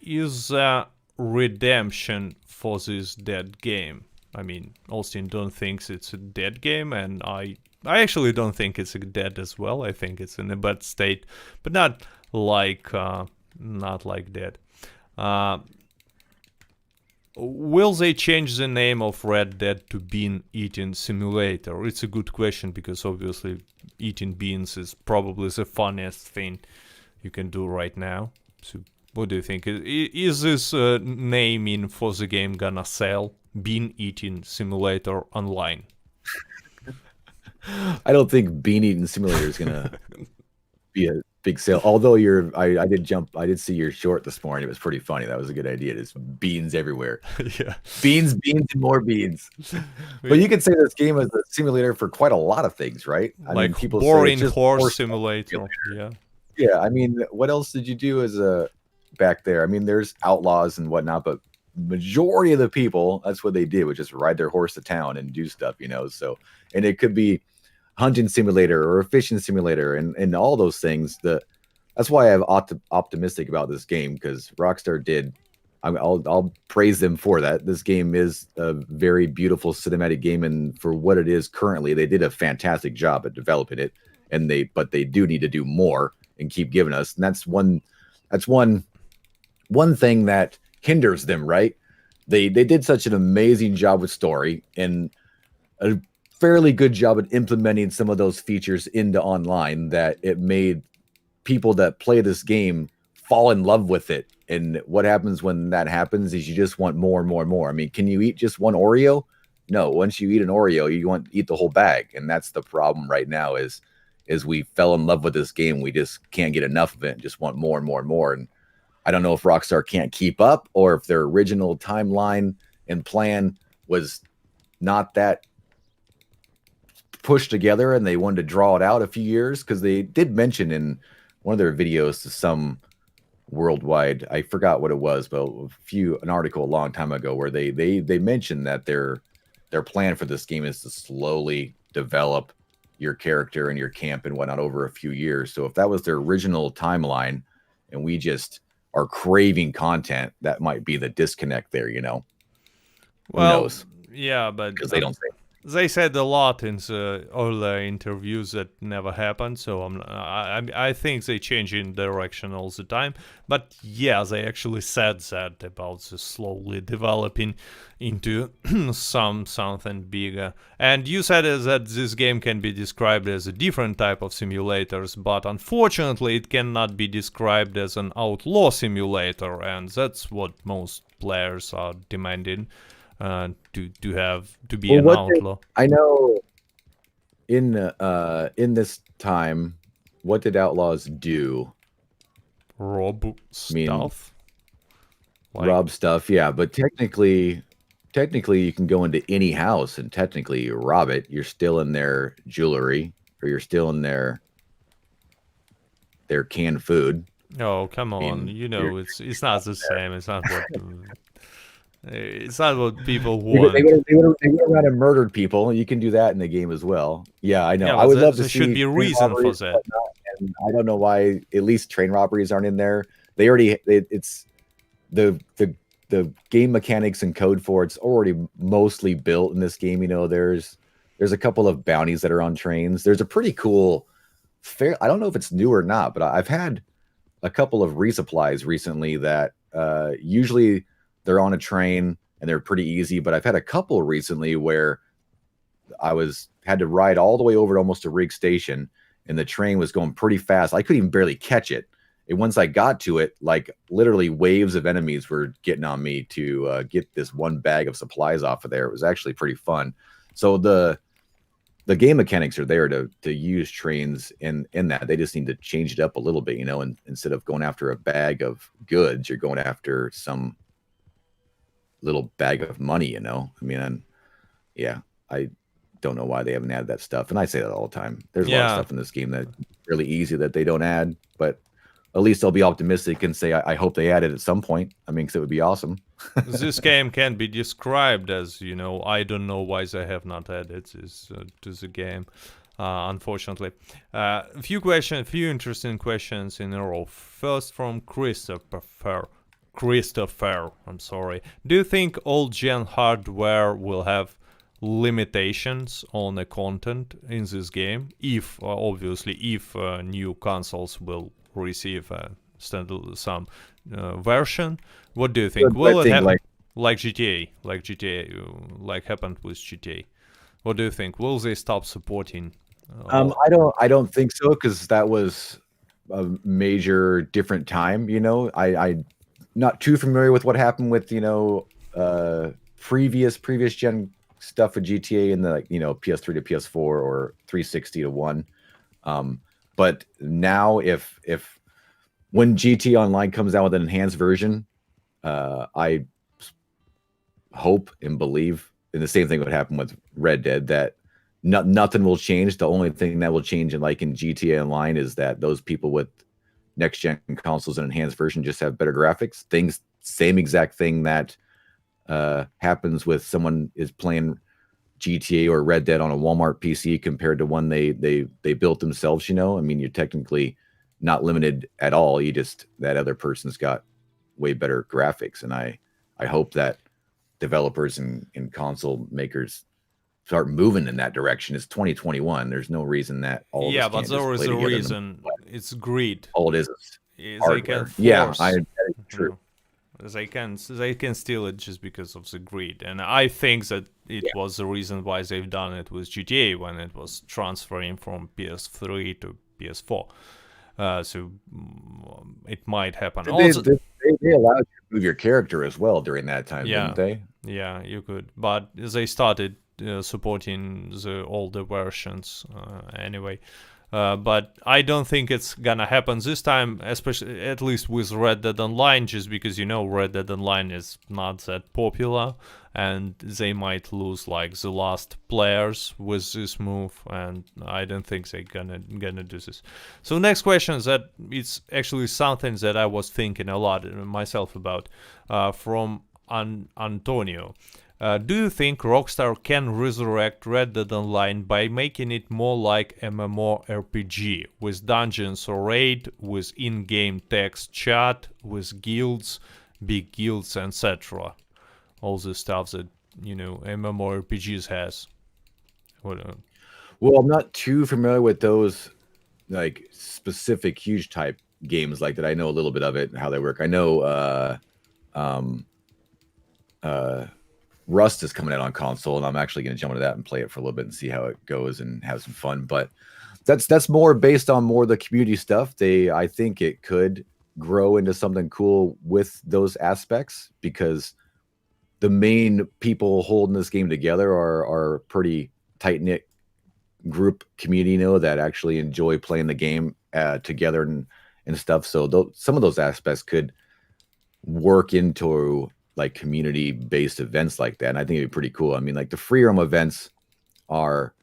is there redemption for this dead game? I mean, Austin don't think it's a dead game, and I actually don't think it's dead as well. I think it's in a bad state, but not like dead. Will they change the name of Red Dead to Bean Eating Simulator? It's a good question, because obviously eating beans is probably the funniest thing you can do right now. So what do you think? Is this naming for the game gonna sell? Bean Eating Simulator online? I don't think Bean Eating Simulator is gonna be a big sale. Although I did see your short this morning. It was pretty funny. That was a good idea. There's beans everywhere. Yeah. Beans, and more beans. But you could say this game is a simulator for quite a lot of things, right? I mean, people boring say horse simulator. Yeah. Yeah. I mean, what else did you do as a back there? I mean, there's outlaws and whatnot, but majority of the people, that's what they did, would just ride their horse to town and do stuff, So, and it could be hunting simulator or a fishing simulator and all those things. That's why I'm optimistic about this game, because Rockstar did. I'll praise them for that. This game is a very beautiful cinematic game, and for what it is currently, they did a fantastic job at developing it. But they do need to do more and keep giving us. And that's one thing that hinders them, right? They did such an amazing job with story and a fairly good job at implementing some of those features into online that it made people that play this game fall in love with it. And what happens when that happens is you just want more and more and more. I mean, can you eat just one Oreo? No. Once you eat an Oreo, you want to eat the whole bag. And that's the problem right now is we fell in love with this game. We just can't get enough of it and just want more and more and more. And I don't know if Rockstar can't keep up, or if their original timeline and plan was not that pushed together and they wanted to draw it out a few years, because they did mention in one of their videos to some worldwide, I forgot what it was, but an article a long time ago where they mentioned that their plan for this game is to slowly develop your character and your camp and whatnot over a few years. So if that was their original timeline and we just are craving content, that might be the disconnect there, Well, who knows? Yeah, but because they don't say. They said a lot in the earlier interviews that never happened, so I think they change in direction all the time. But yeah, they actually said that about the slowly developing into something bigger. And you said that this game can be described as a different type of simulators, but unfortunately it cannot be described as an outlaw simulator, and that's what most players are demanding. To be an outlaw. I know in this time, what did outlaws do? Rob stuff. Rob stuff, yeah. But technically, you can go into any house and technically rob it. You're still in their jewelry, or you're still in their canned food. Oh, come on! It's not the same. It's not what. It's not what people They would they want. would they would they would have run and murdered people. You can do that in the game as well. Yeah, I know. Yeah, I but would love to there should see be a train reason for robberies and that. whatnot, and I don't know why at least train robberies aren't in there. They already it's the game mechanics and code for it's already mostly built in this game. You know, there's a couple of bounties that are on trains. There's a pretty cool fair. I don't know if it's new or not, but I've had a couple of resupplies recently that usually they're on a train and they're pretty easy. But I've had a couple recently where I was had to ride all the way over to almost a rig station, and the train was going pretty fast. I couldn't even barely catch it. And once I got to it, like literally waves of enemies were getting on me to get this one bag of supplies off of there. It was actually pretty fun. So the game mechanics are there to use trains in that. They just need to change it up a little bit, you know, and instead of going after a bag of goods, you're going after some little bag of money, you know. I mean, yeah, I don't know why they haven't added that stuff. And I say that all the time. There's a lot of Yeah, stuff in this game that's really easy that they don't add, but at least I'll be optimistic and say I hope they add it at some point. I mean, because it would be awesome. this game can be described as, you know, I don't know why they have not added this to the game. Unfortunately, a few interesting questions in a row. First from Christopher. Christopher, I'm sorry. Do you think old gen hardware will have limitations on the content in this game? If obviously, if new consoles will receive some version, what do you think? I Will it think have like like GTA, like happened with GTA? What do you think? Will they stop supporting? I don't think so because that was a major different time. You know, I not too familiar with what happened with previous gen stuff with GTA in the like PS3 to PS4 or 360 to one. But now if when GT Online comes out with an enhanced version, I hope and believe, and the same thing would happen with Red Dead, that nothing will change. The only thing that will change in GTA Online is that those people with next gen consoles and enhanced version just have better graphics. Things, same exact thing that happens with someone is playing GTA or Red Dead on a Walmart PC compared to one they built themselves. You know, I mean, you're technically not limited at all. You just that other person's got way better graphics, and I hope that developers and console makers start moving in that direction. It's 2021. There's no reason that all of us Yeah, but can't just there is play a together. reason. It's greed. All it is They can hardware. Yeah, force. that is You true. know, they can steal it just because of the greed, and I think that it Yeah. was the reason why they've done it with GTA when it was transferring from PS3 to PS4. So it might happen. They, Also, they, they allowed you to move your character as well during that time, yeah, didn't they? yeah, you could, but they started supporting the older versions anyway. But I don't think it's gonna happen this time, especially at least with Red Dead Online, just because Red Dead Online is not that popular, and they might lose like the last players with this move, and I don't think they're gonna do this. So next question is that it's actually something that I was thinking a lot myself about, from Antonio. Do you think Rockstar can resurrect Red Dead Online by making it more like MMORPG, with dungeons or raid, with in-game text chat, with guilds, big guilds, etc.? All the stuff that, MMORPGs has. Well, I'm not too familiar with those like specific huge type games like that. I know a little bit of it and how they work. I know um, uh, Rust is coming out on console, and I'm actually going to jump into that and play it for a little bit and see how it goes and have some fun. But that's more based on more the community stuff. I think it could grow into something cool with those aspects because the main people holding this game together are pretty tight knit group community, that actually enjoy playing the game together and stuff. So some of those aspects could work into like community based events like that. And I think it'd be pretty cool. I mean, like the free roam events are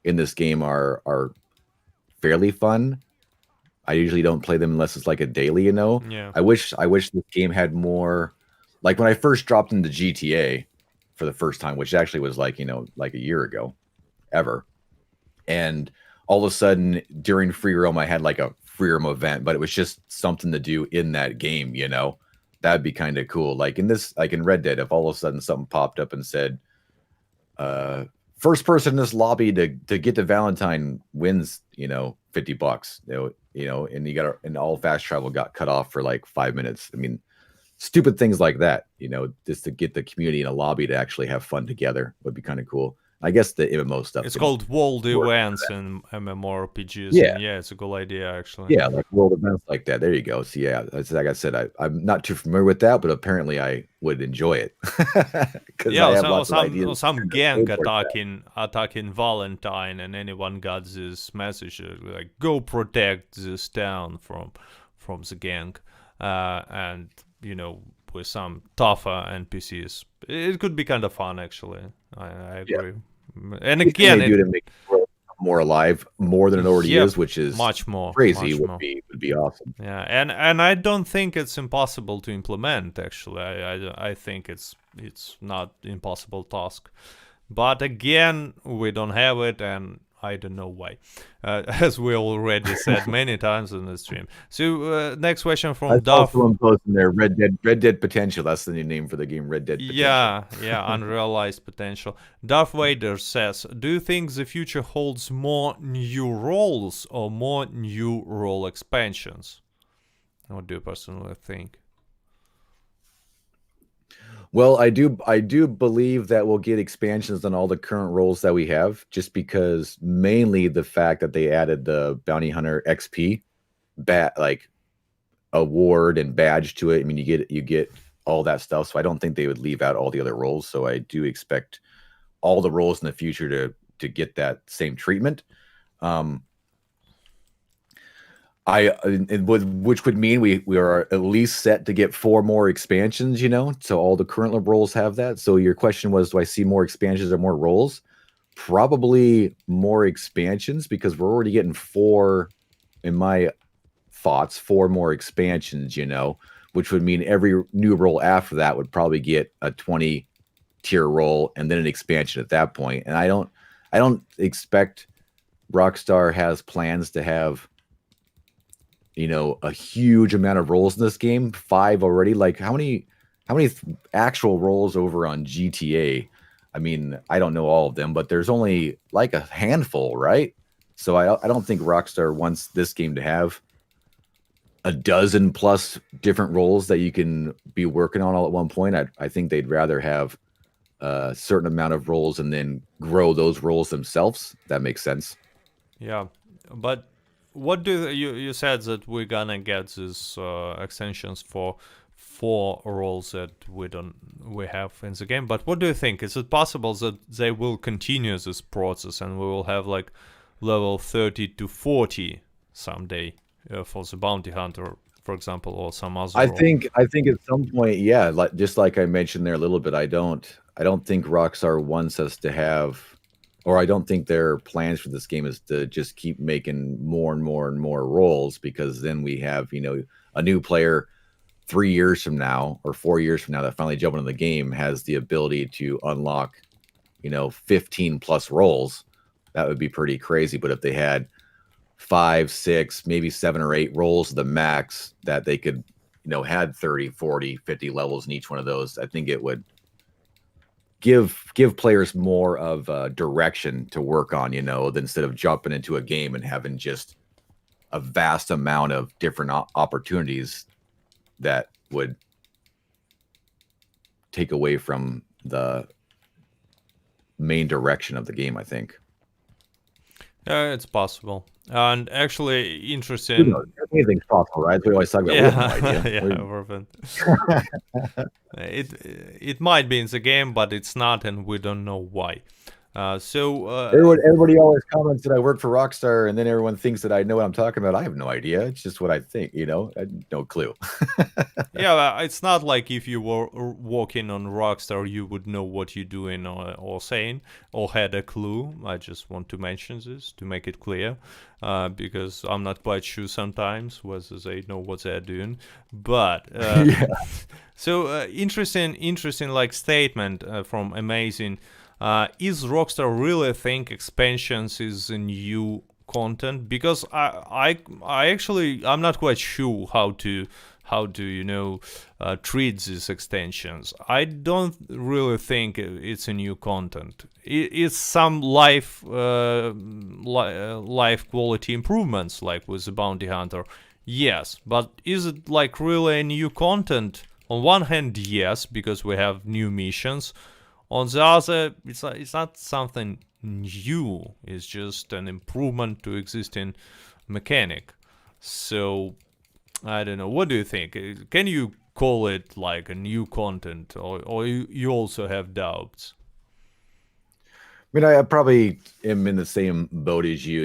in this game are fairly fun. I usually don't play them unless it's like a daily, Yeah. I wish this game had more like when I first dropped into GTA for the first time, which actually was like, like a year ago, ever. And all of a sudden during free roam, I had like a free roam event, but it was just something to do in that game, that'd be kind of cool. Like in Red Dead, if all of a sudden something popped up and said, first person in this lobby to get to Valentine wins, $50, and all fast travel got cut off for like 5 minutes. I mean, stupid things like that, just to get the community in a lobby to actually have fun together would be kind of cool. I guess the MMO stuff. It's called world events and MMORPGs. Yeah. And yeah, it's a cool idea, actually. Yeah, like world events like that. There you go. So yeah, like I said, I'm not too familiar with that, but apparently I would enjoy it. Yeah, some gang attacking Valentine, and anyone got this message like, go protect this town from the gang, and with some tougher NPCs. It could be kind of fun, actually. I agree. Yeah. And again, do to make it more alive, more than it already is, which is much more crazy. Much would be awesome. Yeah, and I don't think it's impossible to implement. Actually, I think it's not impossible task, but again, we don't have it, and I don't know why, as we already said many times in the stream. So next question from Duff. Someone posting there, Red Dead Potential. That's the new name for the game, Red Dead Potential. Yeah, unrealized potential. Darth Vader says, do you think the future holds more new roles or more new role expansions? What do you personally think? Well, I do believe that we'll get expansions on all the current roles that we have, just because mainly the fact that they added the Bounty Hunter XP like award and badge to it. I mean, you get all that stuff. So I don't think they would leave out all the other roles. So I do expect all the roles in the future to get that same treatment. Which would mean we are at least set to get 4 more expansions, so all the current roles have that. So your question was, do I see more expansions or more roles? Probably more expansions, because we're already getting 4, in my thoughts, 4 more expansions, which would mean every new role after that would probably get a 20 tier role and then an expansion at that point. And I don't expect Rockstar has plans to have a huge amount of roles in this game. 5 already. Like how many actual roles over on GTA? I mean, I don't know all of them, but there's only like a handful, right? So I don't think Rockstar wants this game to have a dozen plus different roles that you can be working on all at one point. I think they'd rather have a certain amount of roles and then grow those roles themselves. That makes sense. Yeah, but what do you said that we're gonna get these extensions for 4 roles that we have in the game, but what do you think? Is it possible that they will continue this process and we will have like level 30 to 40 someday for the bounty hunter, for example, or some other role? I think at some point, yeah, just like I mentioned there a little bit, I don't think Rockstar wants us to have, or I don't think their plans for this game is to just keep making more and more and more roles, because then we have, a new player 3 years from now or 4 years from now that finally jump into the game has the ability to unlock, 15 plus roles. That would be pretty crazy. But if they had 5, 6, maybe 7 or 8 roles, the max that they could, had 30, 40, 50 levels in each one of those, I think it would give players more of a direction to work on, instead of jumping into a game and having just a vast amount of different opportunities that would take away from the main direction of the game, I think. It's possible. And actually, interesting. Anything's possible, right? We always talk about. It might be in the game, but it's not, and we don't know why. Everybody always comments that I work for Rockstar, and then everyone thinks that I know what I'm talking about. I have no idea. It's just what I think, I have no clue. Yeah, it's not like if you were working on Rockstar, you would know what you're doing or saying, or had a clue. I just want to mention this to make it clear, because I'm not quite sure sometimes whether they know what they're doing. But Yeah. so interesting like statement from Amazing. Is Rockstar really think expansions is a new content? Because I actually I'm not quite sure how to treat these extensions. I don't really think it's a new content. It's some life quality improvements, like with the Bounty Hunter. Yes, but is it like really a new content? On one hand, yes, because we have new missions. On the other, it's not something new. It's just an improvement to existing mechanic. So I don't know. What do you think? Can you call it like a new content, or you also have doubts? I mean, I probably am in the same boat as you.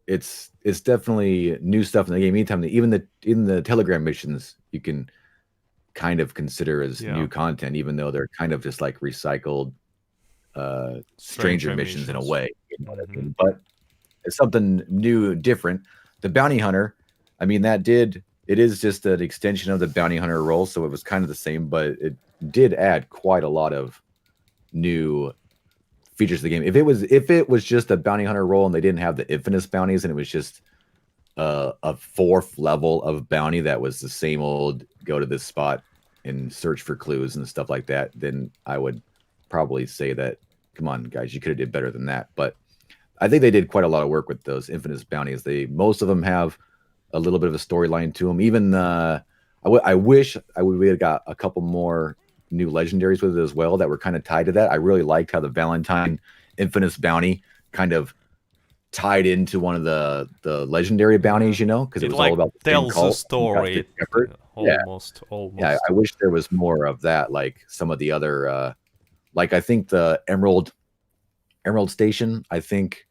It's definitely new stuff in the game. Anytime, even the Telegram missions, you can kind of consider as new content, even though they're kind of just like recycled stranger missions in a way. You know what I mean? But it's something new, different. The Bounty Hunter, I mean, it is just an extension of the Bounty Hunter role, so it was kind of the same, but it did add quite a lot of new features to the game. If it was just a Bounty Hunter role and they didn't have the infamous bounties and it was just a fourth level of bounty that was the same old go to this spot and search for clues and stuff like that, then I would probably say that, come on, guys, you could have did better than that. But I think they did quite a lot of work with those infamous bounties. Most of them have a little bit of a storyline to them. Even I wish we had got a couple more new legendaries with it as well that were kind of tied to that. I really liked how the Valentine infamous bounty kind of tied into one of the legendary bounties, because it was all about the tells the story. Almost. Yeah, I wish there was more of that, like some of the other, like I think the Emerald Station. I think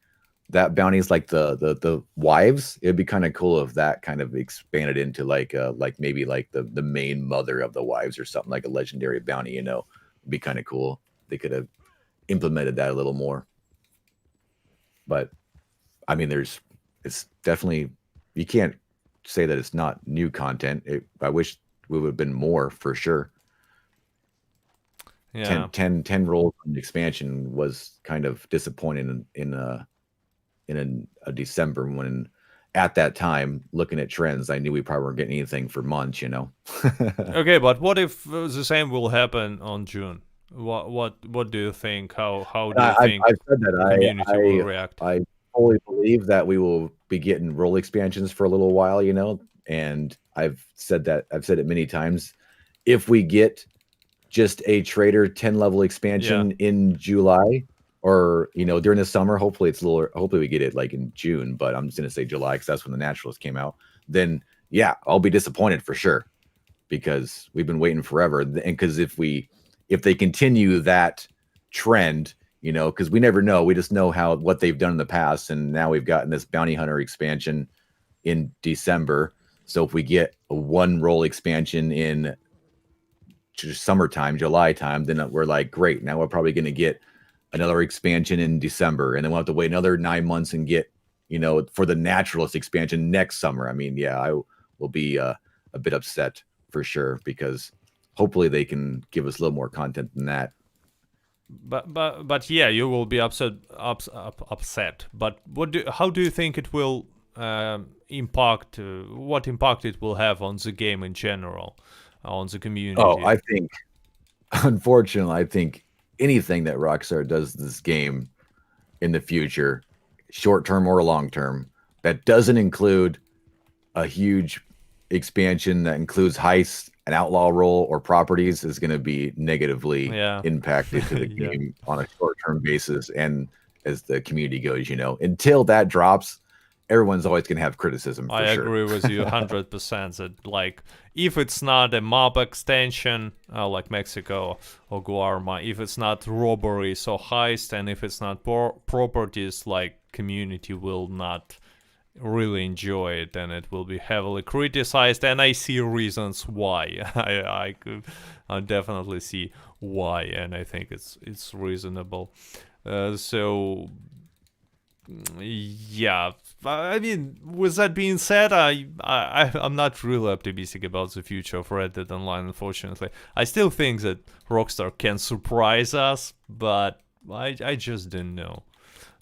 that bounty is like the wives. It'd be kind of cool if that kind of expanded into like maybe like the main mother of the wives or something, like a legendary bounty. It'd be kind of cool. They could have implemented that a little more. But I mean, it's definitely, you can't say that it's not new content. I wish we would have been more, for sure. Yeah. 10 roles in expansion was kind of disappointing in a December, when at that time, looking at trends, I knew we probably weren't getting anything for months, Okay, but what if the same will happen on June? What do you think? How do you think I've said that the community will react? I fully believe that we will be getting role expansions for a little while, and I've said it many times. If we get just a trader 10 level expansion in July, or during the summer, hopefully we get it like in June, but I'm just gonna say July because that's when the naturals came out. Then I'll be disappointed for sure, because we've been waiting forever. And because if they continue that trend, because we never know, we just know what they've done in the past, and now we've gotten this Bounty Hunter expansion in December. So if we get a one role expansion in summertime, July time, then we're like, great, now we're probably going to get another expansion in December, and then we'll have to wait another 9 months and get for the naturalist expansion next summer. I mean, I will be a bit upset for sure, because hopefully they can give us a little more content than that. But yeah, you will be upset. But how do you think it will impact? What impact it will have on the game in general, on the community? Oh, I think, unfortunately, anything that Rockstar does this game in the future, short term or long term, that doesn't include a huge expansion that includes heists, an outlaw role, or properties, is going to be negatively impacted to the game on a short term basis. And as the community goes, until that drops, everyone's always going to have criticism for I sure. agree with you 100% that, like, if it's not a mob extension like Mexico or Guarma, if it's not robberies or heist, and if it's not properties, like, community will not really enjoy it, and it will be heavily criticized, and I see reasons why. I definitely see why, and I think it's reasonable. So yeah, I mean, with that being said, I'm not really optimistic about the future of Red Dead Online, unfortunately. I still think that Rockstar can surprise us, but I just didn't know.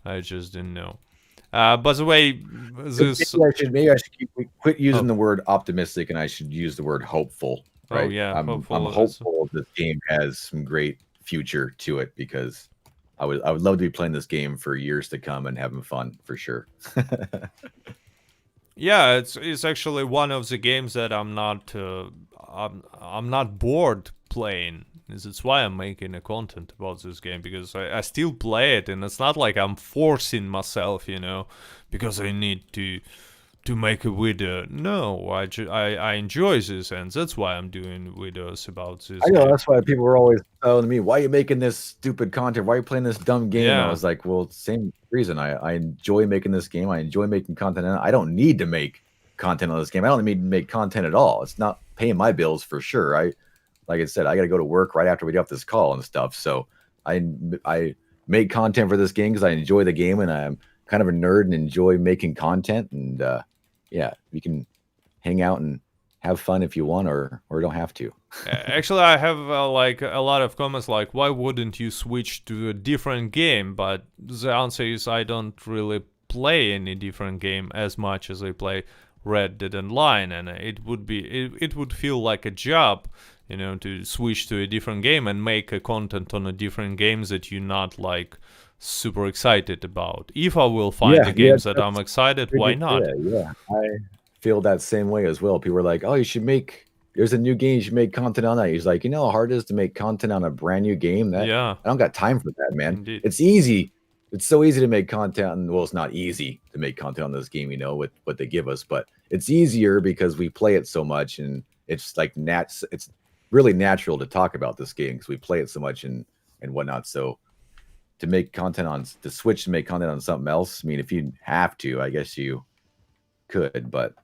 By the way, this... Maybe I should quit using the word optimistic, and I should use the word hopeful. Right? Oh yeah, I'm hopeful this game has some great future to it, because I would love to be playing this game for years to come and having fun for sure. Yeah, it's actually one of the games that I'm not bored playing. It's why I'm making a content about this game, because I still play it, and it's not like I'm forcing myself, because I need to make a video. No, I enjoy this, and that's why I'm doing videos about this. I know, that's why people were always telling me, why are you making this stupid content? Why are you playing this dumb game? Yeah. I was like, well, same reason. I enjoy making this game. I enjoy making content. And I don't need to make content on this game. I don't need to make content at all. It's not paying my bills for sure. Like I said, I got to go to work right after we get off this call and stuff. So I make content for this game because I enjoy the game, and I'm kind of a nerd and enjoy making content. And yeah, you can hang out and have fun if you want, or don't have to. Actually, I have like a lot of comments like, why wouldn't you switch to a different game? But the answer is, I don't really play any different game as much as I play Red Dead Online, and it would feel like a job, to switch to a different game and make a content on a different game that you're not like super excited about. If I will find the games that I'm excited, why not? Yeah, I feel that same way as well. People are like, oh, there's a new game, you should make content on that. He's like, you know how hard it is to make content on a brand new game? Yeah. I don't got time for that, man. Indeed. It's easy. It's so easy to make content. And well, it's not easy to make content on this game, with what they give us, but it's easier because we play it so much, and it's like it's really natural to talk about this game because we play it so much and whatnot. So to switch to make content on something else, I mean, if you have to, I guess you could, but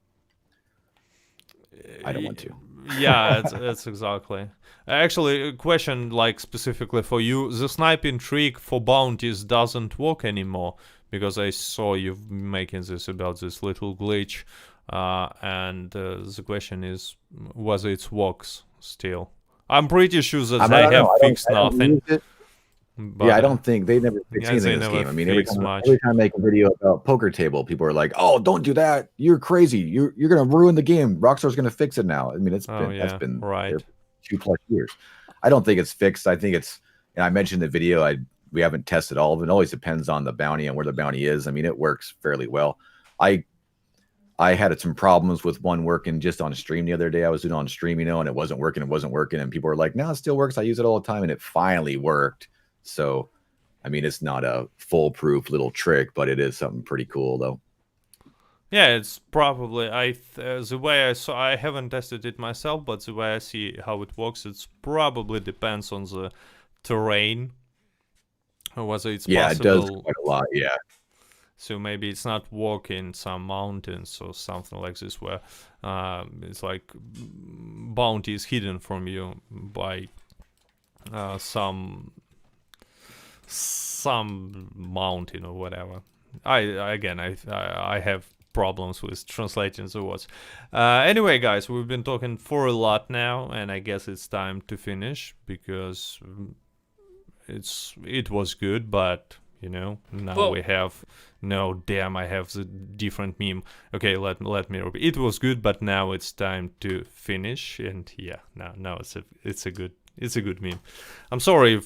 I don't want to. Yeah, that's exactly. Actually, a question like specifically for you: the sniping trick for bounties doesn't work anymore, because I saw you making this about this little glitch, and the question is whether it works still. I'm pretty sure that they have fixed nothing. But, I don't think they never fix anything in this game. I mean, every time I make a video about poker table, people are like, "Oh, don't do that! You're crazy! You're gonna ruin the game. Rockstar's gonna fix it now." I mean, that's been right. 2+ years. I don't think it's fixed. I think it's, and I mentioned in the video, we haven't tested all of it. It always depends on the bounty and where the bounty is. I mean, it works fairly well. I had some problems with one working just on stream the other day. I was doing on stream, and it wasn't working. And people were like, "No, it still works. I use it all the time," and it finally worked. So, I mean, it's not a foolproof little trick, but it is something pretty cool, though. Yeah, it's probably the way I saw. I haven't tested it myself, but the way I see how it works, it's probably depends on the terrain, or whether it's possible. It does quite a lot. Yeah. So maybe it's not walking some mountains or something like this, where it's like bounty is hidden from you by some mountain or whatever. I have problems with translating the words. Anyway, guys, we've been talking for a lot now, and I guess it's time to finish, because it was good, but now we have I have the different meme. Okay, let me repeat. It was good, but now it's time to finish, and yeah, now it's a good meme. I'm sorry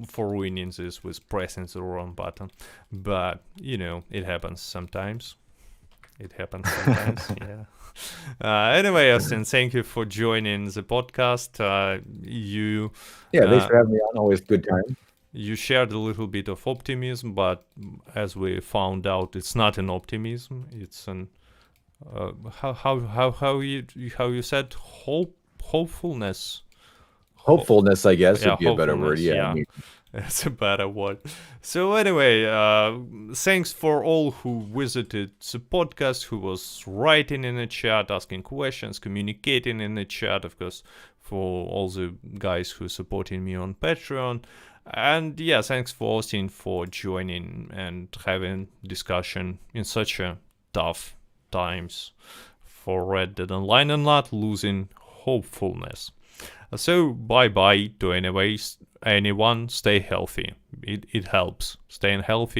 for ruining this with pressing the wrong button, but it happens sometimes. Yeah. Anyway, Austin, thank you for joining the podcast. Thanks for having me on. Always good time. You shared a little bit of optimism, but as we found out, it's not an optimism. It's an how you said hopefulness. Hopefulness, I guess, Yeah, would be a better word. hopefulness. Yeah. Yeah. That's a better word. So anyway, thanks for all who visited the podcast, who was writing in the chat, asking questions, communicating in the chat, of course, for all the guys who supporting me on Patreon. And yeah, thanks for Austin for joining and having discussion in such a tough times for Red Dead Online and not losing hopefulness. So bye bye to anyone. Stay healthy. It helps. Staying healthy